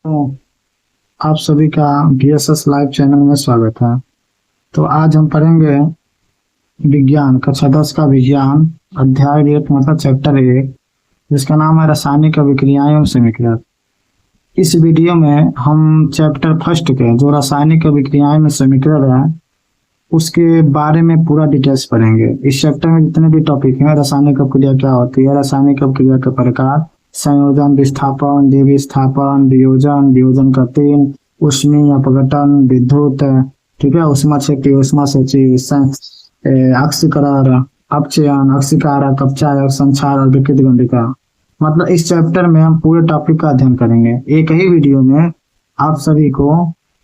तो आप सभी का बीएसएस लाइव चैनल में स्वागत है। तो आज हम पढ़ेंगे विज्ञान कक्षा 10 का विज्ञान अध्याय 1 मतलब चैप्टर 1, जिसका नाम है रासायनिक अभिक्रियाएं एवं समीकरण। इस वीडियो में हम चैप्टर फर्स्ट के जो रासायनिक अभिक्रियाएं में समीकरण है उसके बारे में पूरा डिटेल्स पढ़ेंगे। इस चैप्टर में जितने भी टॉपिक हैं, रासायनिक अभिक्रिया क्या होती है, रासायनिक अभिक्रिया के प्रकार, संयोजन, विस्थापन, द्विविस्थापन, वियोजन, वियोजन का तीन, ऊष्मीय अपघटन, विद्युत, ठीक है, ऊष्मा क्षेपी, ऊष्मा संचयी, अक्सीकरण, अपचयन, अक्सीकारक, अपचायक, संक्षार और विकृत गंधिका। मतलब इस चैप्टर में हम पूरे टॉपिक का अध्ययन करेंगे। एक ही वीडियो में आप सभी को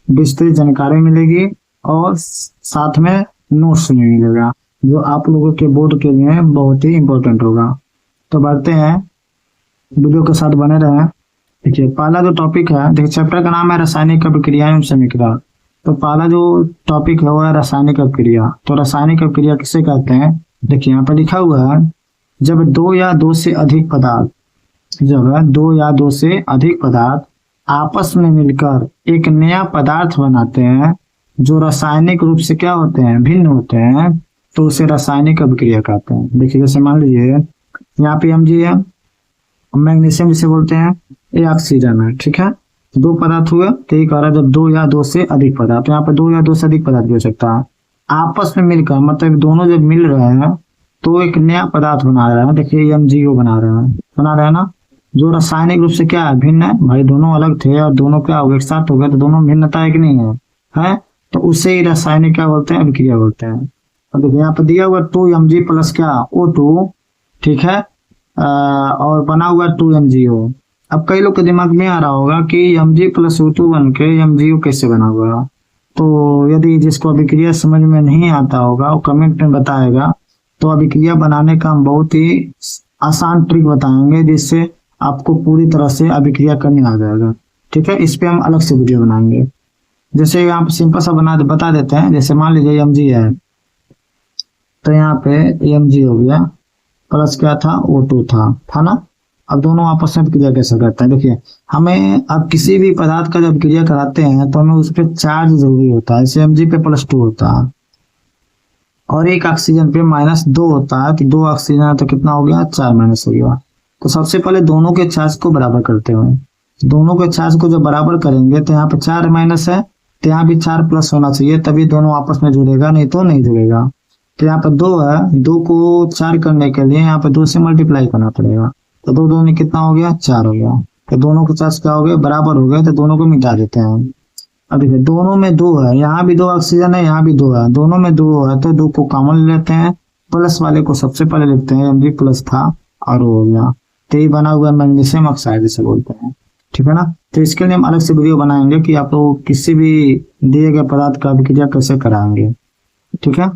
विस्तृत जानकारी मिलेगी और साथ में नोट्स भी मिलेगा, जो आप लोगों के बोर्ड के लिए बहुत ही इम्पोर्टेंट होगा। तो बढ़ते हैं, वीडियो के साथ बने रहें। देखिए, पहला जो टॉपिक है, देखिए चैप्टर का नाम है रासायनिक अभिक्रिया एवं समीकरण। तो पहला जो टॉपिक है वो है रासायनिक अभिक्रिया। तो रासायनिक अभिक्रिया किसे कहते हैं? देखिए यहाँ पर लिखा हुआ है, जब दो या दो से अधिक पदार्थ आपस में मिलकर एक नया पदार्थ बनाते हैं जो रासायनिक रूप से क्या होते हैं, भिन्न होते हैं, तो उसे रासायनिक अभिक्रिया कहते हैं। देखिए जैसे मान लीजिए यहाँ पे Mg है, मैग्नीशियम जिसे बोलते हैं, ये ऑक्सीजन है, ठीक है। दो पदार्थ हुए, तो ये कह रहा है जब दो या दो से अधिक पदार्थ, यहाँ पे दो या दो से अधिक पदार्थ भी हो सकता है, आपस में मिलकर, मतलब दोनों जब मिल रहे हैं तो एक नया पदार्थ बना रहे हैं। देखिए MgO बना रहे हैं ना, जो रासायनिक रूप से क्या है, भिन्न है। भाई दोनों अलग थे और दोनों क्या हो गए, एक साथ हो गए, तो दोनों भिन्नता है कि नहीं है? तो उसे ही रासायनिक क्या बोलते हैं, अभिक्रिया बोलते हैं। अब देखिए यहाँ पे दिया हुआ 2Mg प्लस क्या, O2, ठीक है, और बना हुआ 2MgO। अब कई लोग के दिमाग में आ रहा होगा कि Mg प्लस O2 बन के MgO कैसे बना हुआ। तो यदि जिसको अभिक्रिया समझ में नहीं आता होगा वो कमेंट में बताएगा। तो अभिक्रिया बनाने का हम बहुत ही आसान ट्रिक बताएंगे, जिससे आपको पूरी तरह से अभिक्रिया करने आ जाएगा, ठीक है। इस पे हम अलग से वीडियो बनाएंगे। जैसे यहाँ पे सिंपल सा बता देते हैं। जैसे मान लीजिए Mg है, तो यहाँ पे Mg हो गया प्लस क्या था, O2 था ना। अब दोनों आपस में क्रिया कैसे करते हैं? देखिए, हमें अब किसी भी पदार्थ का जब क्रिया कराते हैं तो हमें उस पर चार्ज जरूरी होता है। जैसे Mg पे +2 होता है और एक ऑक्सीजन पे -2 होता है, तो दो ऑक्सीजन है तो कितना हो गया, 4 माइनस हो गया। तो सबसे पहले दोनों के चार्ज को बराबर करते हैं। दोनों के चार्ज को जब बराबर करेंगे तो यहाँ पे 4 माइनस है, तो यहाँ भी 4 प्लस होना चाहिए, तभी दोनों आपस में जुड़ेगा, नहीं तो नहीं जुड़ेगा। तो यहाँ पे 2 है, 2 को 4 करने के लिए यहाँ पे 2 से मल्टीप्लाई करना पड़ेगा। तो 2 2 में कितना हो गया, 4 हो गया। तो दोनों के चार्ज क्या हो गए, बराबर हो गए, तो दोनों को मिटा देते हैं। अब देखिए दोनों में 2 है, यहाँ भी 2 ऑक्सीजन है, यहाँ भी 2 है, दोनों में 2 है, तो 2 को कॉमन ले लेते हैं। प्लस वाले को सबसे पहले लिखते हैं, Mg प्लस था और हो गया। तो ये बना हुआ मैग्नीशियम ऑक्साइड जिसे बोलते हैं, ठीक है ना। तो इसके लिए हम अलग से वीडियो बनाएंगे कि आप लोग किसी भी दिए गए पदार्थ का अभिक्रिया कैसे कराएंगे, ठीक है।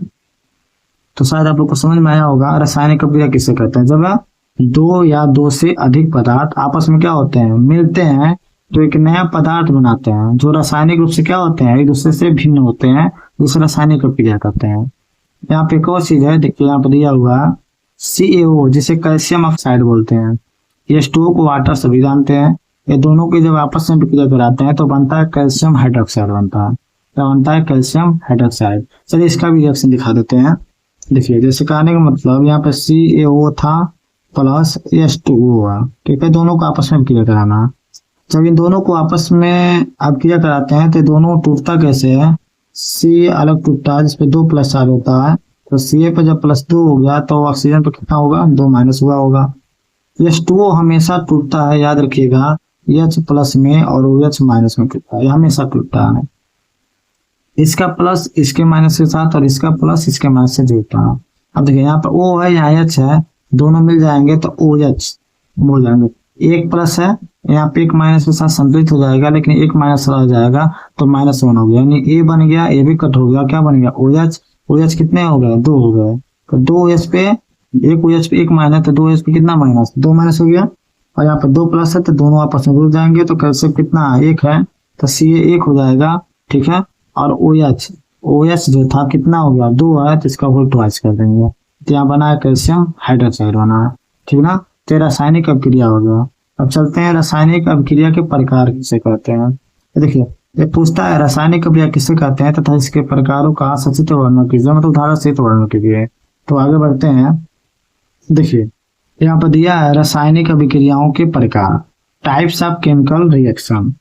तो शायद आप लोग को समझ में आया होगा रासायनिक अभिक्रिया किसे कहते हैं। जब दो या दो से अधिक पदार्थ आपस में क्या होते हैं, मिलते हैं, तो एक नया पदार्थ बनाते हैं जो रासायनिक रूप से क्या होते हैं, एक दूसरे से भिन्न होते हैं, दूसरे रासायनिक अभिक्रिया करते हैं। यहाँ पे एक और चीज है, देखिए यहाँ पे दिया हुआ CaO जिसे कैल्शियम ऑक्साइड बोलते हैं। H2O को वाटर सभी जानते हैं। ये दोनों के जब आपस में विक्रिया कराते हैं तो बनता है कैल्शियम हाइड्रोक्साइड बनता है। क्या बनता है, कैल्शियम हाइड्रोक्साइड। चलिए इसका भी रिएक्शन दिखा देते हैं। देखिए जैसे कहने का मतलब यहाँ पे CaO था प्लस H2O है, ठीक है, दोनों को आपस में विक्रिया कराना। जब इन दोनों को आपस में अभिक्रिया कराते हैं तो दोनों टूटता कैसे है, C अलग टूटता है जिसपे 2 प्लस चार्ज होता है। तो Ca पे जब +2 हो गया तो ऑक्सीजन पे कितना होगा, 2 माइनस हुआ होगा। H2O हमेशा टूटता है, याद रखिएगा, H प्लस में और OH माइनस में टूटता है, हमेशा टूटता है। इसका प्लस इसके माइनस के साथ और इसका प्लस इसके माइनस से जुड़ता है। अब देखिए यहाँ पर O है, यहाँ H है, दोनों मिल जाएंगे तो OH बोल जाएंगे। एक प्लस है, यहाँ पे एक माइनस के साथ संतुलित हो जाएगा, लेकिन एक माइनस रह जाएगा तो -1 हो गया, यानी A बन गया, A भी कट हो गया, क्या बन गया, OH कितने हो गए, 2 हो गए। तो 2OH पे एक OH पे एक माइनस, तो 2OH पे कितना माइनस, 2 माइनस हो गया। और यहाँ पे 2 प्लस है तो दोनों आपस में जुड़ जाएंगे, तो कैल्शियम कितना 1 है, तो Ca 1 हो जाएगा, ठीक है। और OH जो था कितना हो गया, 2 है, तो इसका होल ट्वाइस कर देंगे। तो यहाँ बना है कैल्शियम हाइड्रोक्साइड बना है, ठीक ना। तो रासायनिक अभिक्रिया हो गया। अब चलते हैं रासायनिक अभिक्रिया के प्रकार किसे कहते हैं। देखिए, ये पूछता है रासायनिक अभिक्रिया किसे कहते हैं तथा इसके प्रकारों का सचित्र वर्णन कीजिए, मतलब उदाहरण सहित वर्णन कीजिए। तो आगे बढ़ते हैं। देखिए, यहाँ पर दिया है रासायनिक अभिक्रियाओं के प्रकार, टाइप्स ऑफ केमिकल रिएक्शन।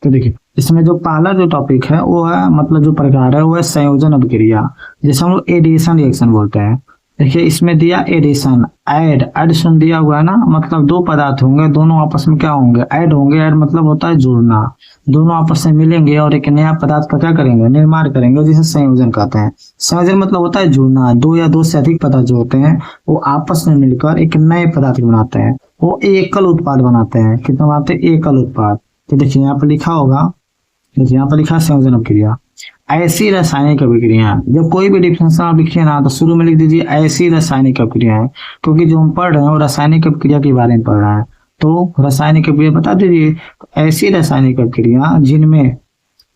तो देखिए, इसमें जो पहला जो टॉपिक है वो है, मतलब जो प्रकार है वो है संयोजन अभिक्रिया, जैसे हम लोग एडिशन रिएक्शन बोलते हैं। देखिए, इसमें दिया एडिशन, एडिशन दिया हुआ है ना, मतलब दो पदार्थ होंगे, दोनों आपस में क्या होंगे, ऐड होंगे। ऐड मतलब होता है जोड़ना, दोनों आपस में मिलेंगे और एक नया पदार्थ का क्या करेंगे, निर्माण करेंगे, जिसे संयोजन कहते हैं। संयोजन मतलब होता है जुड़ना, दो या दो से अधिक पदार्थ जो होते हैं वो आपस में मिलकर एक नए पदार्थ बनाते हैं, वो एकल उत्पाद बनाते हैं। कितना बनाते हैं, एकल उत्पाद। तो देखिए यहाँ पर लिखा होगा, देखिए यहाँ पर लिखा संयोजन अभिक्रिया। ऐसी रासायनिक अभिक्रिया, जब कोई भी डिफरेंशियल आप लिखिए ना तो शुरू में लिख दीजिए ऐसी रासायनिक अभिक्रिया है, क्योंकि जो हम पढ़ रहे हैं वो रासायनिक अभिक्रिया के बारे में पढ़ रहे हैं। तो रासायनिक अभिक्रिया बता दीजिए, ऐसी रासायनिक अभिक्रिया जिनमें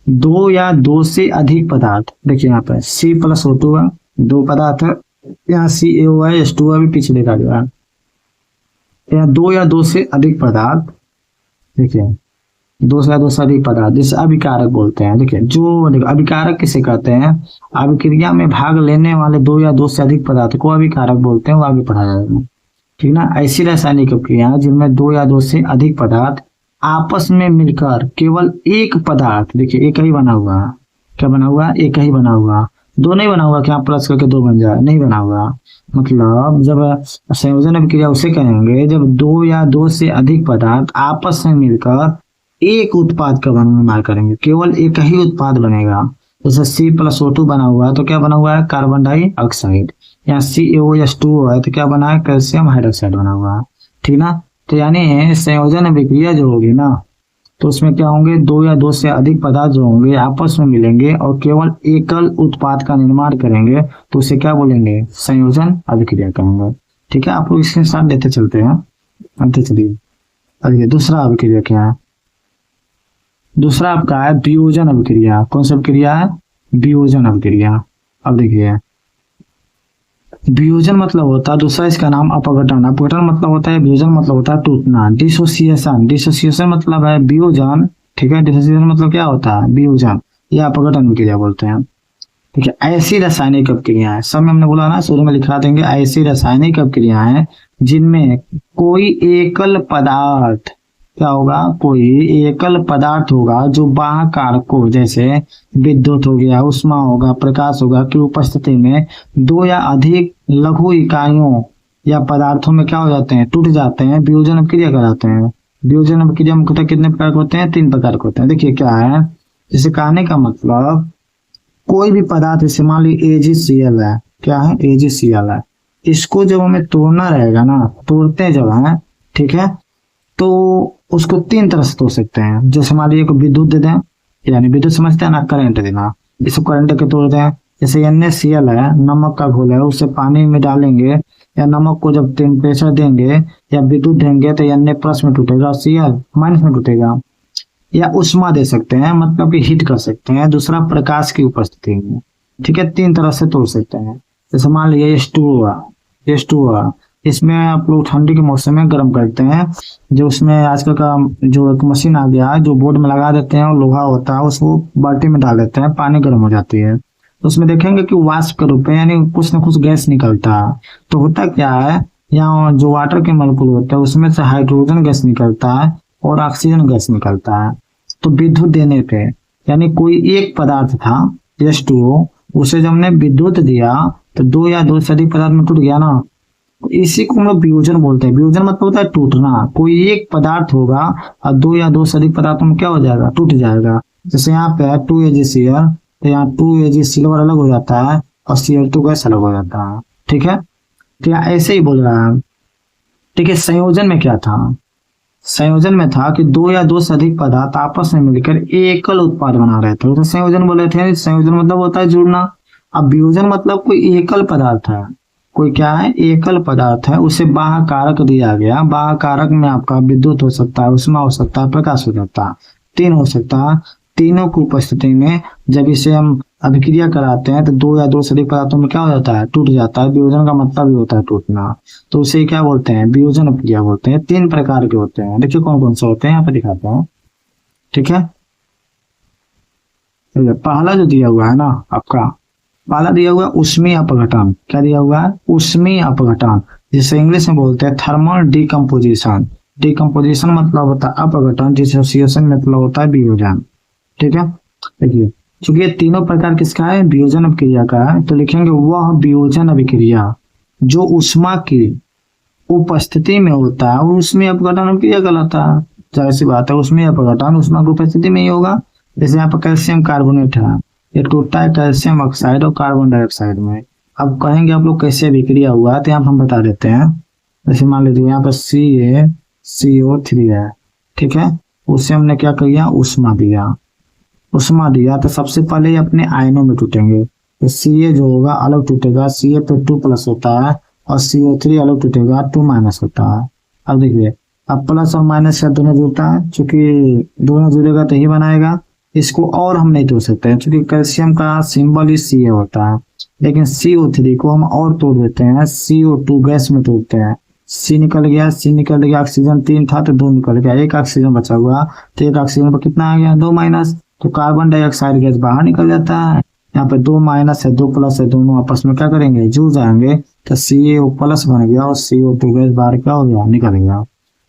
दो या दो से अधिक पदार्थ, देखिए यहाँ पे C+O2 है, दो पदार्थ है, यहाँ CaO है, H2O भी पीछे देखा गया है, यहाँ दो या दो से अधिक पदार्थ, देखिए दो से अधिक पदार्थ जिसे अभिकारक बोलते हैं। देखिए, जो अभिकारक किसे कहते हैं, अभिक्रिया में भाग लेने वाले दो या दो से अधिक पदार्थ को अभिकारक बोलते हैं, वो आगे पढ़ा जाएगा, ठीक ना। ऐसी रासायनिक अभिक्रिया जिनमें दो या दो से अधिक पदार्थ आपस में मिलकर केवल एक पदार्थ, देखिए एक ही बना हुआ, क्या बना हुआ, एक ही बना हुआ, दो नहीं बना हुआ, क्या प्लस करके दो बन जाए, नहीं बना हुआ। मतलब जब संयोजन अभिक्रिया उसे कहेंगे जब दो या दो से अधिक पदार्थ आपस में मिलकर एक उत्पाद का निर्माण करेंगे, केवल एक ही उत्पाद बनेगा। जैसे C+O2 बना हुआ है तो क्या बना हुआ है, कार्बन डाइऑक्साइड। यहाँ CaOH2O है तो क्या बना है, कैल्शियम हाइड्रोक्साइड बना हुआ है, ठीक ना। तो यानी संयोजन अभिक्रिया जो होगी ना, तो उसमें क्या होंगे, दो या दो से अधिक पदार्थ जो होंगे आपस में मिलेंगे और केवल एकल उत्पाद का निर्माण करेंगे, तो उसे क्या बोलेंगे, संयोजन अभिक्रिया कहेंगे, ठीक है। आप लोग इसके साथ देते चलते हैं, अंत चलिए। अब दूसरा अभिक्रिया क्या है, दूसरा आपका है वियोजन अभिक्रिया। कौन सी अभिक्रिया है, वियोजन अभिक्रिया। अब देखिए, वियोजन मतलब होता है, दूसरा इसका नाम अपघटन। अपघटन मतलब होता है, वियोजन मतलब होता है टूटना, डिसोसिएशन। डिसोसिएशन मतलब है वियोजन, ठीक है। डिसोसिएशन मतलब क्या होता है, वियोजन, या अपघटन अभिक्रिया बोलते हैं, ठीक है। ऐसी रासायनिक अभिक्रियाएं, सब में हमने बोला ना, शुरू में लिखा देंगे, ऐसी रासायनिक अभिक्रियाएं जिनमें कोई एकल पदार्थ, क्या होगा, कोई एकल पदार्थ होगा जो बाह्य कारक को, जैसे विद्युत हो गया, उष्मा होगा, प्रकाश होगा, की उपस्थिति में दो या अधिक लघु इकाइयों या पदार्थों में क्या हो जाते हैं, टूट जाते हैं, वियोजन अभिक्रिया कहलाते हैं। वियोजन अभिक्रिया मुख्यतः कितने प्रकार के होते हैं, तीन प्रकार के होते हैं। देखिए क्या है, जैसे कहने का मतलब कोई भी पदार्थ, जैसे मान ली AgCl है, क्या है, AgCl है, इसको जब हमें तोड़ना रहेगा ना, तोड़ते जब है, ठीक है, तो उसको तीन तरह से तोड़ सकते हैं। जैसे मान लीजिए विद्युत दे दें, यानी विद्युत समझते हैं ना, करंट देना, इसको करंट के तोड़ दें। जैसे NaCl है, नमक का घोल है, उसे पानी में डालेंगे या नमक को जब टेम्परेचर देंगे या विद्युत देंगे तो Na प्लस में टूटेगा, Cl माइनस में टूटेगा। या उष्मा दे सकते हैं, मतलब कि हीट कर सकते हैं, दूसरा प्रकाश की उपस्थिति में, ठीक है, तीन तरह से तोड़ सकते हैं। जैसे मान लीजिए H2O, इसमें आप लोग ठंडी के मौसम में गर्म करते हैं, जो उसमें आजकल का जो एक मशीन आ गया है, जो बोर्ड में लगा देते हैं, लोहा होता है, उसको बाल्टी में डाल देते हैं, पानी गर्म हो जाती है, तो उसमें देखेंगे कि वाष्प के रूप में, यानी कुछ ना कुछ गैस निकलता है। तो होता क्या है, यहाँ जो वाटर के मॉलिक्यूल होता है उसमें से हाइड्रोजन गैस निकलता है और ऑक्सीजन गैस निकलता है। तो विद्युत देने पे, यानी कोई एक पदार्थ था H2O, उसे जब हमने विद्युत दिया तो दो या दो से अधिक पदार्थ में टूट गया ना, इसी को हम लोग वियोजन बोलते हैं। वियोजन मतलब होता है टूटना, कोई एक पदार्थ होगा और दो या दो से अधिक पदार्थों में क्या हो जाएगा, टूट जाएगा। जैसे यहाँ पे है 2AgCl, तो यहाँ 2Ag सिल्वर अलग हो जाता है और Cl2 गैस अलग हो जाता है, ठीक है। तो यहाँ ऐसे ही बोल रहा है, ठीक है। संयोजन में क्या था, संयोजन में था कि दो या दो से अधिक पदार्थ आपस में मिलकर एकल उत्पाद बना रहे थे, तो संयोजन बोले थे। संयोजन मतलब होता है जुड़ना। अब वियोजन मतलब कोई एकल पदार्थ है, कोई क्या है, एकल पदार्थ है, उसे बाह्य कारक दिया गया। बाह्य कारक में आपका विद्युत हो सकता है, उष्मा हो सकता है, प्रकाश हो सकता है, तीन हो सकता है। तीनों की उपस्थिति में जब इसे हम अभिक्रिया कराते हैं तो दो या दो से अधिक पदार्थों में क्या हो जाता है, टूट जाता है। वियोजन का मतलब भी होता है टूटना, तो उसे क्या बोलते हैं, वियोजन अभिक्रिया बोलते हैं। 3 प्रकार के होते हैं, देखिए कौन कौन से होते हैं, यहाँ पे दिखाता हूँ। ठीक है, पहला जो दिया हुआ है ना आपका, पहला दिया हुआ है उष्मीय अपघटन। क्या दिया हुआ है, उष्मीय अपघटन, जिसे इंग्लिश में बोलते हैं थर्मल डिकम्पोजिशन। डिकम्पोजिशन मतलब होता है अपघटन, डिसोसिएशन मतलब होता है वियोजन। ठीक है, देखिए चूंकि ये तीनों प्रकार किसका है, वियोजन अभिक्रिया का है, तो लिखेंगे वह वियोजन अभिक्रिया जो उष्मा की उपस्थिति में होता है, उसमें अपघटन अभिक्रिया कहलाता है। जाहिर सी बात है, उसमें अपघटन उष्मा की उपस्थिति में ही होगा। जैसे यहाँ पर कैल्शियम कार्बोनेट है, ये टूटता है कैल्शियम ऑक्साइड और कार्बन डाइऑक्साइड में। अब कहेंगे आप लोग कैसे अभिक्रिया हुआ, तो यहाँ पर हम बता देते हैं। जैसे मान लीजिए यहाँ पर CaCO3 है, ठीक है, उससे हमने क्या किया, उष्मा दिया। उष्मा दिया तो सबसे पहले ये अपने आयनों में टूटेंगे, तो Ca जो होगा अलग टूटेगा, Ca पे 2+ होता है, और CO3 अलग टूटेगा, 2- होता है। अब देखिए, अब प्लस और माइनस का दोनों जुड़ता है, चूंकि दोनों जुड़ेगा तो ही बनाएगा। इसको और हम नहीं तोड़ सकते हैं, चूंकि कैल्शियम का सिंबल ही Ca होता है, लेकिन CO3 को हम और तोड़ देते हैं, CO2 गैस में तोड़ते हैं। C निकल गया, ऑक्सीजन 3 था तो 2 निकल गया, एक ऑक्सीजन बचा हुआ, तो एक ऑक्सीजन पर कितना आ गया, 2-, तो कार्बन डाइऑक्साइड गैस बाहर निकल जाता है। यहाँ पे 2- है 2+ है, दोनों आपस में क्या करेंगे, जुड़ जाएंगे, तो CaO+ बन गया और CO2 गैस बाहर क्या हो गया, निकल गया।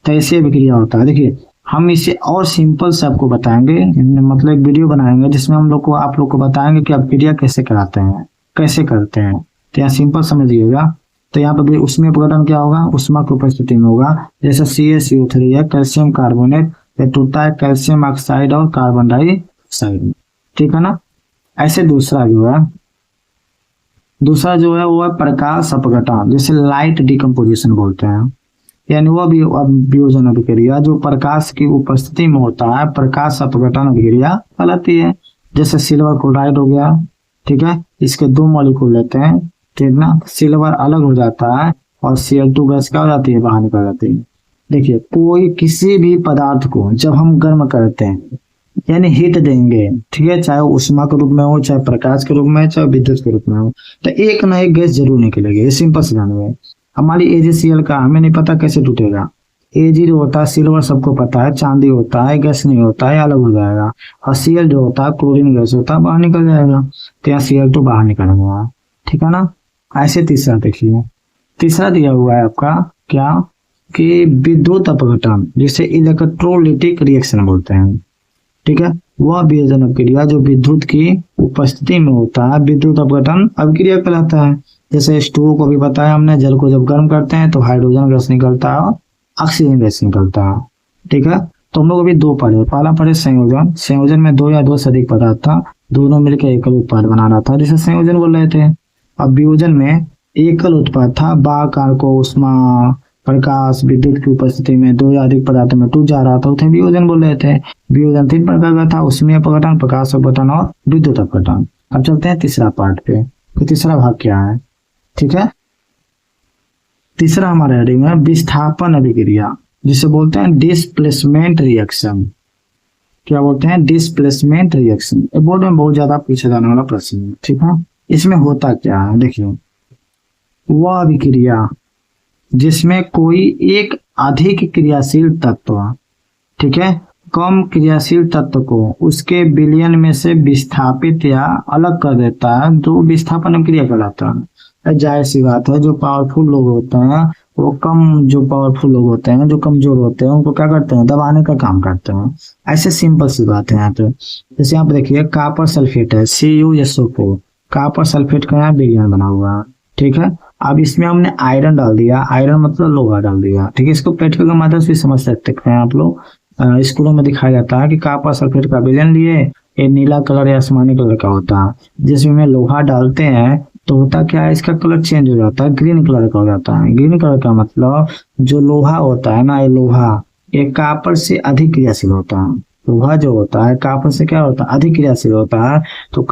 तो ऐसे अभिक्रिया होता है। देखिए हम इसे और सिंपल से आपको बताएंगे, मतलब एक वीडियो बनाएंगे जिसमें हम लोग को आप लोग को बताएंगे कि अभिक्रिया कैसे कराते हैं, कैसे करते हैं। तो यहाँ सिंपल समझिएगा। तो यहाँ पे उसमें अपघटन क्या होगा, उष्मा की उपस्थिति में होगा। जैसे CaCO3 है, कैल्शियम कार्बोनेट, ये टूटता है कैल्शियम ऑक्साइड और कार्बन डाइऑक्साइड में। ठीक है ना। ऐसे दूसरा जो है वो है प्रकाश अपघटन, जैसे लाइट डिकम्पोजिशन बोलते हैं, यानी वो भी वियोजन अभिक्रिया जो प्रकाश की उपस्थिति में होता है, प्रकाश अपघटन अभिक्रिया कहलाती है। जैसे सिल्वर क्लोराइड हो गया, ठीक है, इसके 2 मॉलिक्यूल लेते हैं, ठीक ना, सिल्वर अलग हो जाता है और Cl2 गैस क्या हो जाती है, बाहर निकल जाती है। देखिए कोई किसी भी पदार्थ को जब हम गर्म करते हैं, यानी हीट देंगे, ठीक है, चाहे उष्मा के रूप में हो, चाहे प्रकाश के रूप में, चाहे विद्युत के रूप में हो, तो एक ना एक गैस जरूर निकलेगी। ये सिंपल से जानिए। हमारी AgCl का हमें नहीं पता कैसे टूटेगा। Ag जो होता है सिल्वर सबको पता है, चांदी होता है, गैस नहीं होता है, अलग हो जाएगा। और Cl जो होता है क्लोरीन गैस होता है, बाहर निकल जाएगा। तो यहाँ Cl2 बाहर निकल गया, ठीक है ना। ऐसे तीसरा देखिए, तीसरा दिया हुआ है आपका क्या, कि विद्युत अपघटन, जिसे इलेक्ट्रोलिटिक रिएक्शन बोलते हैं, ठीक है, वह वियोजन अभिक्रिया जो विद्युत की उपस्थिति में होता है, विद्युत अपघटन अभिक्रिया कहलाता है। जैसे H2O को भी बताया हमने, जल को जब गर्म करते हैं तो हाइड्रोजन गैस निकलता है और ऑक्सीजन गैस निकलता है, ठीक है। तो हम लोग अभी 2 पढ़े, पहला पढ़े संयोजन। संयोजन में 2 या 2 से अधिक पदार्थ था, दोनों मिलकर एकल उत्पाद बनाना था, जिसे संयोजन बोल रहे थे। अब वियोजन में एकल उत्पाद था, बाकार को उष्मा प्रकाश विद्युत की उपस्थिति में 2 या अधिक पदार्थों में टूट जा रहा था, उसे वियोजन बोल रहे थे। वियोजन 3 प्रकार का था, उष्मीय अपघटन, प्रकाश अपघटन और विद्युत अपघटन। अब चलते हैं तीसरा पार्ट पे, तो तीसरा भाग क्या है, ठीक है। तीसरा हमारा हेडिंग है विस्थापन अभिक्रिया, जिसे बोलते हैं डिस्प्लेसमेंट रिएक्शन। क्या बोलते हैं, डिस्प्लेसमेंट रिएक्शन। बोर्ड में बहुत ज्यादा पूछा जाने वाला प्रश्न है, ठीक है। इसमें होता क्या है, देखिए, वह अभिक्रिया जिसमें कोई एक अधिक क्रियाशील तत्व, ठीक है, कम क्रियाशील तत्व को उसके विलयन में से विस्थापित या अलग कर देता है, जो विस्थापन अभिक्रिया कहलाता है। जाहिर सी बात है, जो पावरफुल लोग होते हैं वो जो पावरफुल लोग होते हैं, जो कमजोर होते हैं, उनको क्या करते हैं, दबाने का काम करते हैं। ऐसे सिंपल सी बात है यहाँ पे। जैसे यहाँ पे देखिए कॉपर सल्फेट है, CuSO4, कॉपर सल्फेट का यहाँ विलयन बना हुआ है, ठीक है। अब इसमें हमने आयरन डाल दिया, आयरन मतलब लोहा डाल दिया, ठीक है। इसको प्रैक्टिकल के माध्यम से समझ सकते हैं आप लोग। स्कूलों में दिखाया जाता है कि कॉपर सल्फेट का विलयन लिए, ये नीला कलर या आसमानी कलर का होता है। जिसमें लोहा डालते हैं तो होता क्या है, इसका कलर चेंज हो जाता है, ग्रीन कलर का हो जाता है। ग्रीन कलर का मतलब जो लोहा होता है ना, ये लोहा ये कॉपर से अधिक क्रियाशील होता है। लोहा जो होता है कॉपर से क्या होता है, अधिक क्रियाशील होता है। तो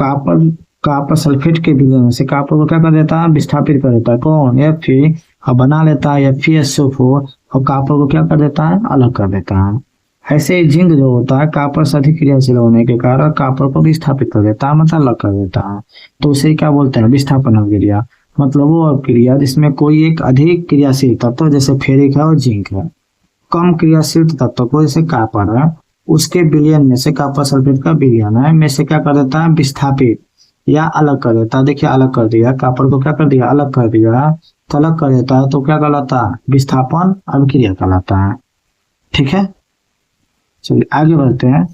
कॉपर सल्फेट के विलयन से कॉपर को क्या कर देता है, विस्थापित कर देता है। कौन, Fe, और बना लेता है FeSO4, और कॉपर को क्या कर देता है, अलग कर देता है। ऐसे ही जिंक जो होता है कॉपर से अधिक क्रियाशील होने के कारण कॉपर को विस्थापित कर देता है, मतलब अलग कर देता है। तो उसे क्या बोलते हैं, विस्थापन अभिक्रिया। मतलब वो अभिक्रिया जिसमें कोई एक अधिक क्रियाशील तत्व जैसे फेरिक है और जिंक है, कम क्रियाशील तत्व को जैसे कॉपर है, उसके विलयन में से कॉपर सल्फेट का विलयन है में से क्या कर देता है, विस्थापित या अलग कर देता है। देखिए अलग कर दिया, कॉपर को क्या कर दिया, अलग कर दिया। तो अलग कर देता है तो क्या कहलाता है, विस्थापन अभिक्रिया कहलाता है। ठीक है, चलिए आगे बढ़ते हैं।